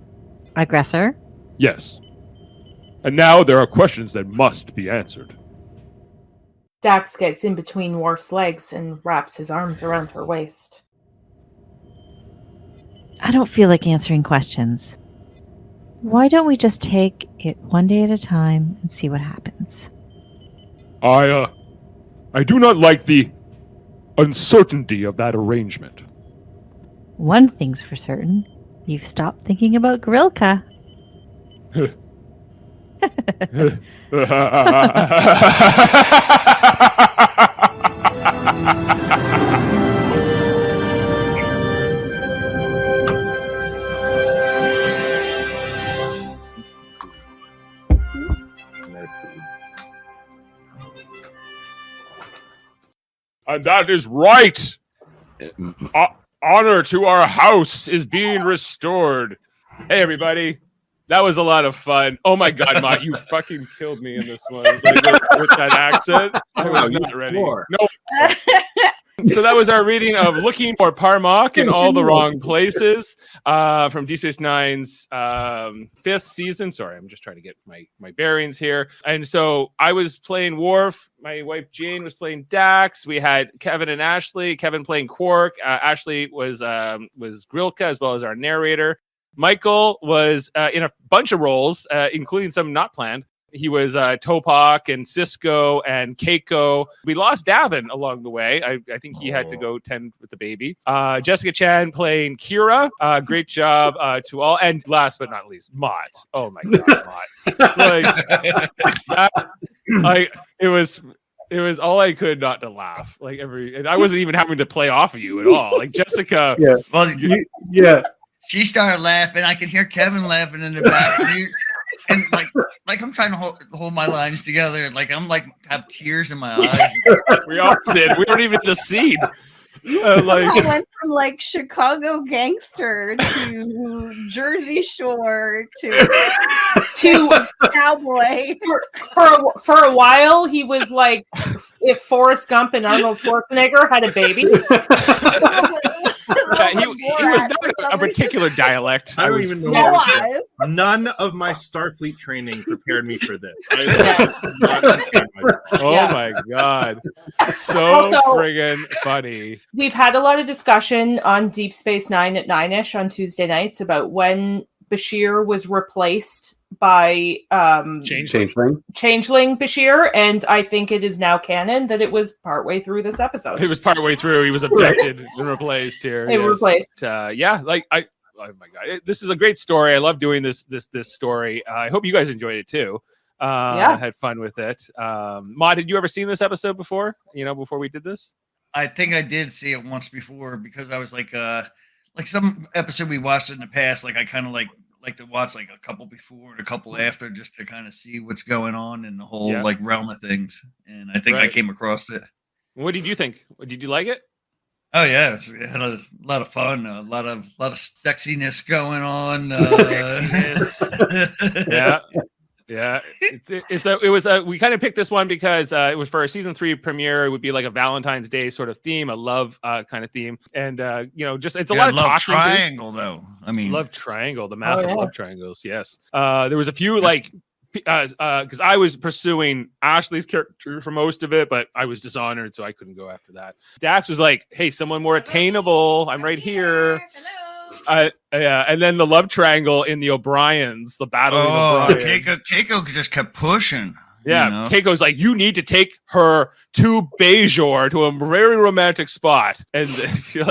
Aggressor? Yes. And now there are questions that must be answered. Dax gets in between Worf's legs and wraps his arms around her waist. I don't feel like answering questions. Why don't we just take it one day at a time and see what happens? I do not like the uncertainty of that arrangement. One thing's for certain. You've stopped thinking about Grilka. And that is right. Honor to our house is being restored. Hey, everybody. That was a lot of fun. Oh, my God, Mott, you fucking killed me in this one. Like, with that accent. I was not ready. No. So that was our reading of Looking for Parmok in All the Wrong Places from Deep Space Nine's 5th season. Sorry, I'm just trying to get my bearings here. And so I was playing Worf. My wife Jane was playing Dax. We had Kevin and Ashley. Kevin playing Quark. Ashley was Grilka, as well as our narrator. Michael was in a bunch of roles, including some not planned. He was Thopok and Sisko and Keiko. We lost Davan along the way. I think he had to go tend with the baby. Jessica Chan playing Kira. Great job to all. And last but not least, Mott. Oh my God, Mott. It was all I could not to laugh. And I wasn't even having to play off of you at all. Like Jessica. Yeah. Well, yeah. She started laughing. I could hear Kevin laughing in the back. And like I'm trying to hold my lines together. Like I'm have tears in my eyes. We all did. We weren't even in the scene. I went from Chicago gangster to Jersey Shore to cowboy. For a while, he was like if Forrest Gump and Arnold Schwarzenegger had a baby. He was not a particular dialect. I don't even know. None of my Starfleet training prepared me for this. My God. So friggin' funny. We've had a lot of discussion on Deep Space Nine at 9-ish on Tuesday nights about when Bashir was replaced by Changeling Bashir, and I think it is now canon that it was partway through this episode. It was partway through. He was abducted and replaced here. Replaced. Oh my God, this is a great story. I love doing this story. I hope you guys enjoyed it too. Had fun with it. Mott, had you ever seen this episode before? Before we did this? I think I did see it once before because I was like some episode we watched in the past. Like I kind of like to watch a couple before and a couple after just to kind of see what's going on in the whole realm of things. And I think I came across it. What did you think? Did you like it? Oh yeah, it had a lot of fun, a lot of sexiness going on. Yeah. We kind of picked this one because it was for a season 3 premiere. It would be like a Valentine's Day sort of theme, a love kind of theme, and it's a lot of love triangle though. I mean, love triangle, the math of love triangles. Yes, there was a few because I was pursuing Ashley's character for most of it, but I was dishonored, so I couldn't go after that. Dax was like, "Hey, someone more attainable. I'm right here." And then the love triangle in the O'Briens, the battle. O'Briens. Keiko just kept pushing. Yeah, Keiko's like, you need to take her to Bashir, to a very romantic spot, and she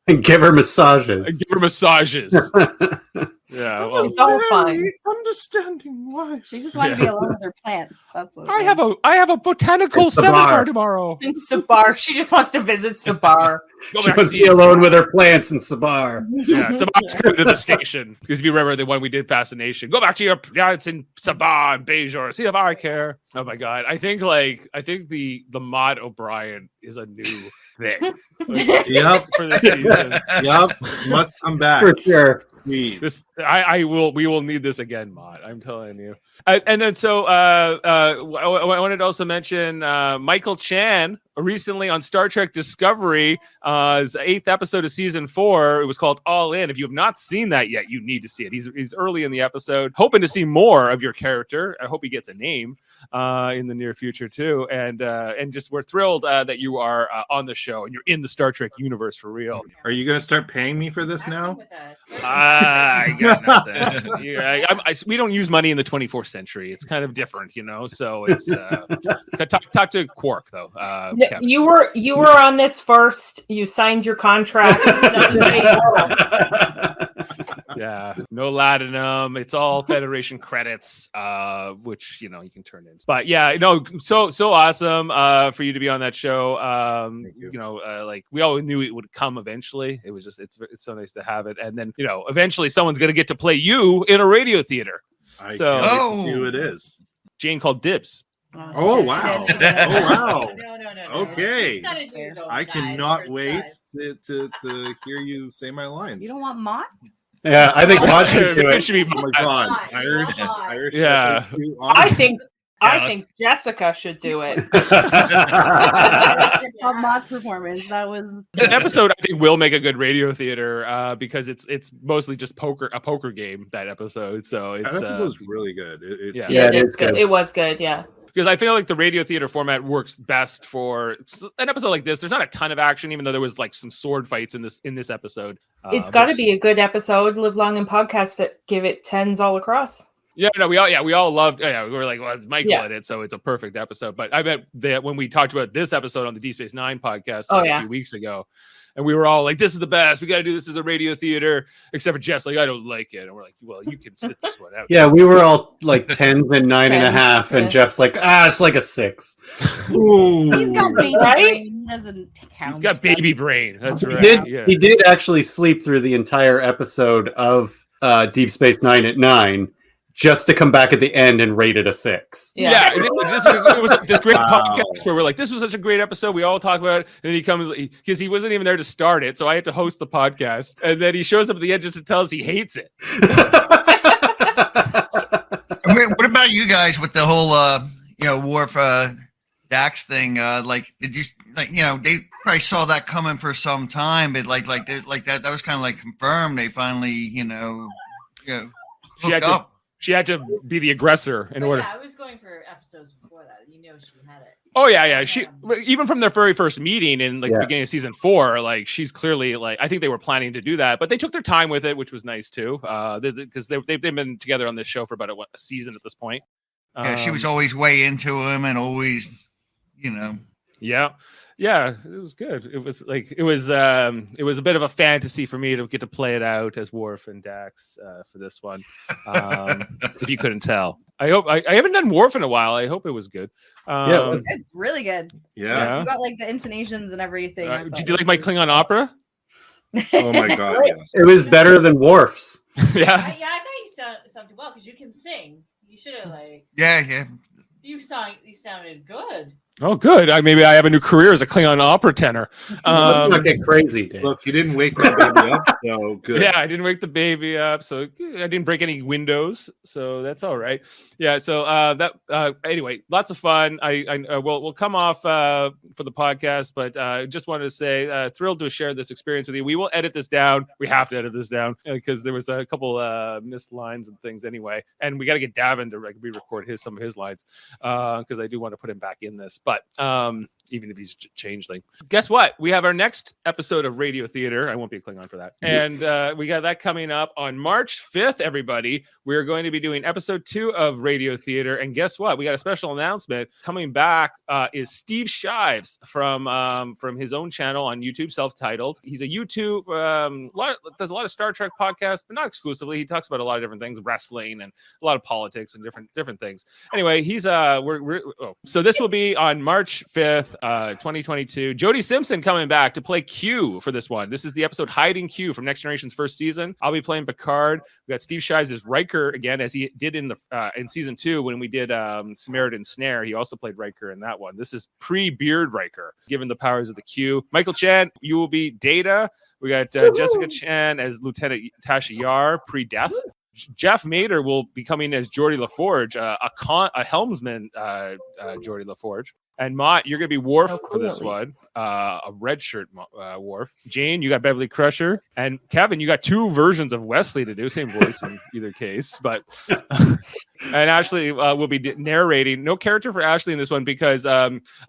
and give her massages. Yeah, well, all fine. Understanding why she just wanted to be alone with her plants. That's what I have a botanical seminar tomorrow in Sabar. She just wants to visit Sabar. She wants to be alone with her plants in Sabar. Yeah, Sabar's coming to the station because if you remember the one we did, Fascination. Go back to your plants in Sabar and Bashir. See if I care. Oh my God, I think the Mott O'Brien is a new thing. Yep. For this season. Yep. Must come back. For sure. Please. We will need this again, Mott. I'm telling you. And then I wanted to also mention Michael Chan recently on Star Trek Discovery, his 8th episode of season 4. It was called All In. If you have not seen that yet, you need to see it. He's early in the episode, hoping to see more of your character. I hope he gets a name in the near future too. And just we're thrilled that you are on the show and you're in the Star Trek universe for real. Are you going to start paying me for this now? I got nothing. We don't use money in the 24th century. It's kind of different, So it's talk to Quark though. Kevin. You were on this first. You signed your contract. Yeah, no latinum. It's all Federation credits, which you can turn in. But yeah, so awesome for you to be on that show. Like we all knew it would come eventually. It was just it's so nice to have it, and then eventually someone's gonna get to play you in a radio theater. I can't wait to see who it is. Jane called dibs. Oh wow! Oh wow! No. Okay, I cannot wait to hear you say my lines. You don't want Mott? Yeah, I think Mott should do It it. should be Oh my god, Irish. Yeah. I think Jessica should do it. It's not Mott's performance. That was An episode I think will make a good radio theater because it's mostly just a poker game, that episode. So it's That episode's really good. Yeah, it is good. It was good. Yeah. Because I feel like the radio theater format works best for an episode like this. There's not a ton of action, even though there was like some sword fights in this episode. It's got to be a good episode. Live long and podcast it. Give it 10s all across. Yeah, no, we all loved. Yeah, we were like, well, it's Michael in it, so it's a perfect episode. But I bet that when we talked about this episode on the DS9 podcast a few weeks ago, and we were all like, "This is the best. We got to do this as a radio theater." Except for Jeff's like, "I don't like it," and we're like, "Well, you can sit this one out." Yeah, we were all like 10s and 9.5, and Jeff's like, it's like a 6. Ooh. He's got baby brain. Doesn't count. He's got baby brain. That's right. He did actually sleep through the entire episode of Deep Space Nine at 9. Just to come back at the end and rate it a 6. Yeah, it was like this great podcast where we're like, this was such a great episode. We all talk about it. And then he comes, because he wasn't even there to start it. So I had to host the podcast. And then he shows up at the end just to tell us he hates it. What about you guys with the whole, Worf Dax thing? Did you, they probably saw that coming for some time, but that was kind of like confirmed. They finally, hooked up. She had to be the aggressor in order. Yeah, I was going for episodes before that. She had it. Oh yeah. She even from their very first meeting in the beginning of season 4, like she's clearly I think they were planning to do that, but they took their time with it, which was nice too. Because they've been together on this show for about a season at this point. Yeah, she was always way into him and always, Yeah, it was good. It was it was a bit of a fantasy for me to get to play it out as Worf and Dax for this one. If you couldn't tell, I hope I haven't done Worf in a while. I hope it was good. It was good. Really good. Yeah. You got like the intonations and everything. Did you like my Klingon opera? Oh my god! Yes. It was better than Worf's. Yeah. I thought you sounded well because you can sing. You should have Yeah. You sounded good. Oh, good. Maybe I have a new career as a Klingon opera tenor. Let's not get crazy, Dave. Look, you didn't wake my baby up, so good. Yeah, I didn't wake the baby up, so I didn't break any windows, so that's all right. Yeah, so anyway, lots of fun. We'll come off for the podcast, but just wanted to say thrilled to share this experience with you. We will edit this down. We have to edit this down because there was a couple missed lines and things anyway, and we got to get Davan to re-record some of his lines because I do want to put him back in this. But even if he's changeling, guess what? We have our next episode of Radio Theater. I won't be a Klingon for that. And we got that coming up on March 5th, everybody. We're going to be doing episode 2 of Radio Theater. And guess what? We got a special announcement. Coming back is Steve Shives from his own channel on YouTube, self-titled. He's a YouTube, does a lot of Star Trek podcasts, but not exclusively. He talks about a lot of different things, wrestling and a lot of politics and different things. Anyway, he's so this will be on March 5th. 2022. Jodie Simpson coming back to play Q for this one. This is the episode Hiding Q from Next Generation's first season. I'll be playing Picard. We got Steve Shives as Riker again, as he did in season 2 when we did Samaritan Snare. He also played Riker in that one. This is pre-Beard Riker, given the powers of the Q. Michael Chan, you will be Data. We got Jessica Chan as Lieutenant Tasha Yar, pre-death. Jeff Mader will be coming as Geordie LaForge, a helmsman, Geordie LaForge. And Mott, you're going to be Worf for this one, a red shirt Worf. Jane, you got Beverly Crusher. And Kevin, you got 2 versions of Wesley to do, same voice in either case. But and Ashley will be narrating. No character for Ashley in this one because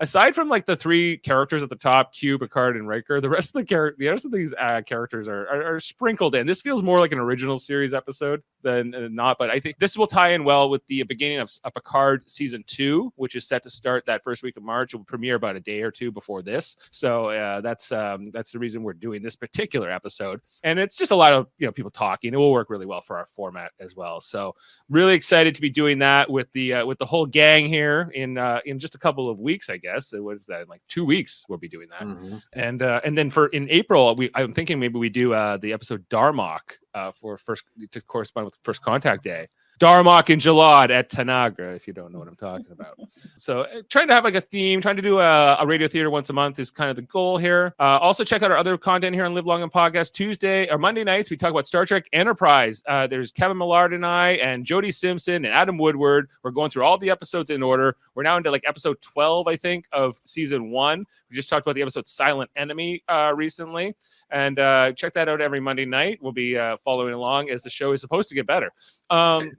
aside from like the 3 characters at the top, Q, Picard, and Riker, the rest of these characters are sprinkled in. This feels more like an original series episode than not. But I think this will tie in well with the beginning of Picard season 2, which is set to start that first week of March. It will premiere about a day or 2 before this. So that's the reason we're doing this particular episode. And it's just a lot of people talking. It will work really well for our format as well. So really excited to be doing that with the whole gang here in just a couple of weeks, I guess. What is that? In like 2 weeks we'll be doing that. Mm-hmm. And then in April, I'm thinking maybe we do the episode Darmok to correspond with First Contact Day. Darmok and Jalad at Tanagra, if you don't know what I'm talking about. So trying to have like a theme, trying to do a radio theater once a month is kind of the goal here. Also check out our other content here on Live Long and Podcast. Tuesday or Monday nights, we talk about Star Trek Enterprise. There's Kevin Millard and I and Jodie Simpson and Adam Woodward. We're going through all the episodes in order. We're now into like episode 12, I think, of season 1. We just talked about the episode Silent Enemy recently. And check that out every Monday night. We'll be following along as the show is supposed to get better.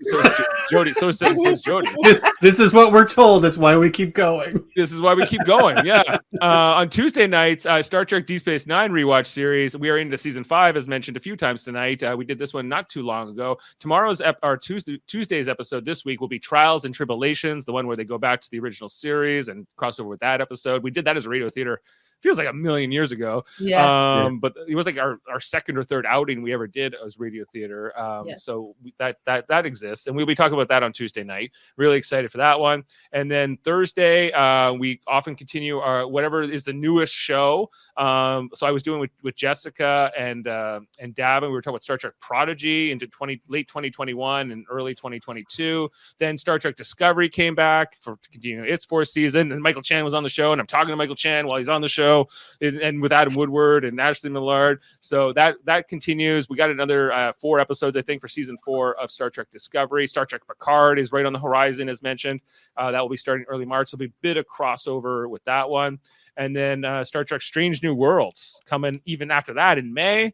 So Jody. So says Jody. This is what we're told. That's why we keep going. This is why we keep going. Yeah. On Tuesday nights, Star Trek Deep Space Nine rewatch series. We are into season 5, as mentioned a few times tonight. We did this one not too long ago. Tomorrow's Tuesday's episode this week will be Trials and Tribulations, the one where they go back to the original series and cross over with that episode. We did that as a radio theater. Feels like a million years ago. Yeah. But it was like our second or third outing we ever did as radio theater. So that exists. And we'll be talking about that on Tuesday night. Really excited for that one. And then Thursday, we often continue our whatever is the newest show. So I was doing with Jessica and Davan. We were talking about Star Trek Prodigy into late 2021 and early 2022. Then Star Trek Discovery came back to continue its 4th season. And Michael Chan was on the show. And I'm talking to Michael Chan while he's on the show. And with Adam Woodward and Ashley Millard. So that continues. We got another 4 episodes, I think, for season 4 of Star Trek Discovery. Star Trek Picard is right on the horizon, as mentioned. That will be starting early March. There'll be a bit of crossover with that one. And then Star Trek Strange New Worlds coming even after that in May.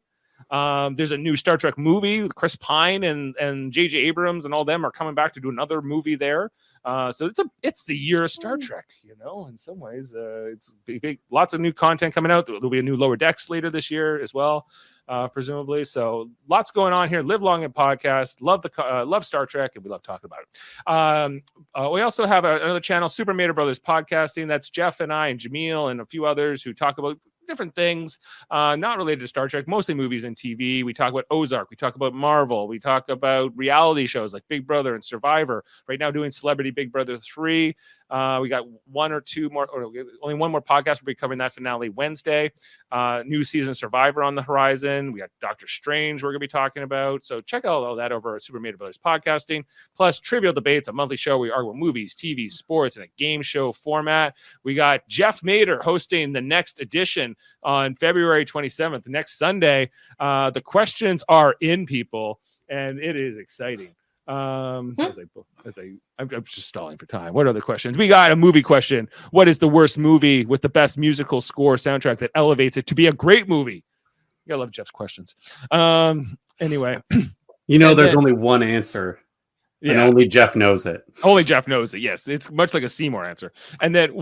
There's a new Star Trek movie with Chris Pine and J.J. Abrams and all them are coming back to do another movie there. So it's the year of Star Trek, in some ways. It's big, lots of new content coming out. There'll be a new Lower Decks later this year as well, presumably. So lots going on here. Live Long and Podcast. Love Star Trek, and we love talking about it. We also have another channel, Super Mater Brothers Podcasting. That's Jeff and I and Jameel and a few others who talk about different things not related to Star Trek, mostly movies and TV. We talk about Ozark, we talk about Marvel, we talk about reality shows like Big Brother and Survivor. Right now doing Celebrity Big Brother 3. We got only one more podcast. We'll be covering that finale Wednesday. New season Survivor on the horizon. We got Doctor Strange we're going to be talking about. So check out all that over at Super Mater Brothers Podcasting. Plus Trivial Debates, a monthly show where we argue about movies, TV, sports in a game show format. We got Jeff Mader hosting the next edition on February 27th, next Sunday. The questions are in, people, and it is exciting. I'm just stalling for time. What are the questions? We got a movie question. What is the worst movie with the best musical score soundtrack that elevates it to be a great movie? You gotta love Jeff's questions. Anyway, there's only one answer. And only Jeff knows it. Only Jeff knows it. Yes, it's much like a Seymour answer. And then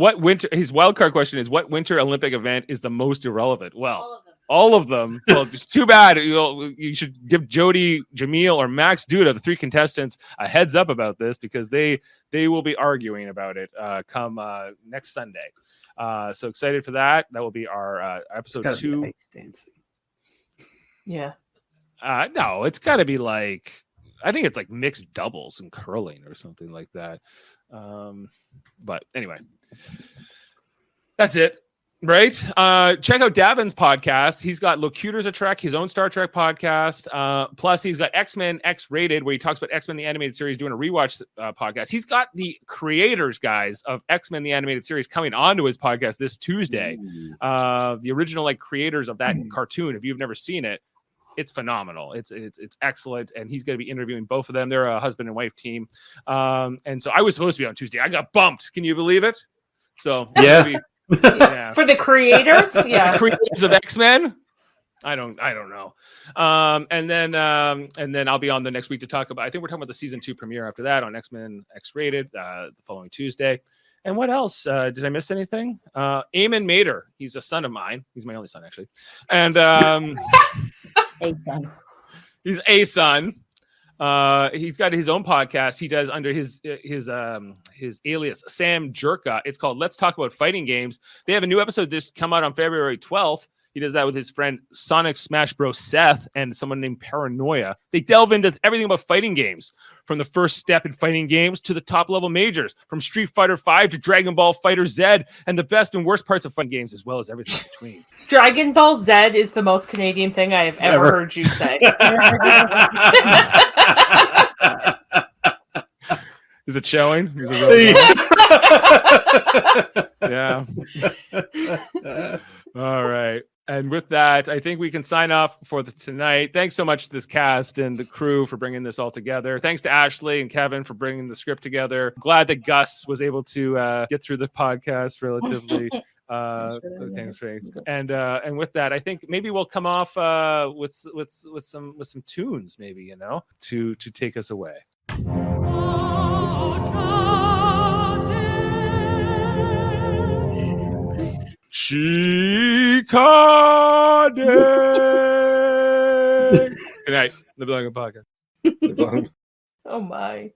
his wild card question is, what winter Olympic event is the most irrelevant? Well, all of them. Well, it's too bad. You should give Jody, Jameel, or Max Duda, the 3 contestants, a heads up about this because they will be arguing about it come next Sunday. So excited for that. That will be our episode 2. Ice dancing. Yeah. No, it's got to be like, I think it's like mixed doubles and curling or something like that. But anyway. That's it. Right. Check out Davan's podcast. He's got Locutors of Trek, his own Star Trek podcast. Plus, he's got X-Men X-Rated, where he talks about X-Men the Animated Series, doing a rewatch podcast. He's got the creators, guys, of X-Men the Animated Series coming onto his podcast this Tuesday. The original creators of that cartoon. If you've never seen it, it's phenomenal. It's excellent, and he's going to be interviewing both of them. They're a husband and wife team. And so I was supposed to be on Tuesday. I got bumped. Can you believe it? So yeah. For the creators, yeah, the creators of X-Men. I don't know. And then I'll be on the next week to talk about. I think we're talking about the season 2 premiere after that on X-Men X-Rated the following Tuesday. And what else? Did I miss anything? Eamon Mater. He's a son of mine. He's my only son, actually. And A son. He's a son. He's got his own podcast. He does under his alias Sam Jerka. It's called Let's Talk About Fighting Games. They have a new episode just come out on February 12th. He does that with his friend Sonic Smash Bros. Seth and someone named Paranoia. They delve into everything about fighting games, from the first step in fighting games to the top level majors, from Street Fighter V to Dragon Ball Fighter Z, and the best and worst parts of fighting games, as well as everything in between. Dragon Ball Z is the most Canadian thing I have ever heard you say. Is it showing? Is it really yeah. All right. And with that, I think we can sign off for tonight. Thanks so much to this cast and the crew for bringing this all together. Thanks to Ashley and Kevin for bringing the script together. Glad that Gus was able to get through the podcast relatively. And with that, I think maybe we'll come off with some tunes, maybe, to take us away. Chicane. Good night. Live long and podcast. Oh my.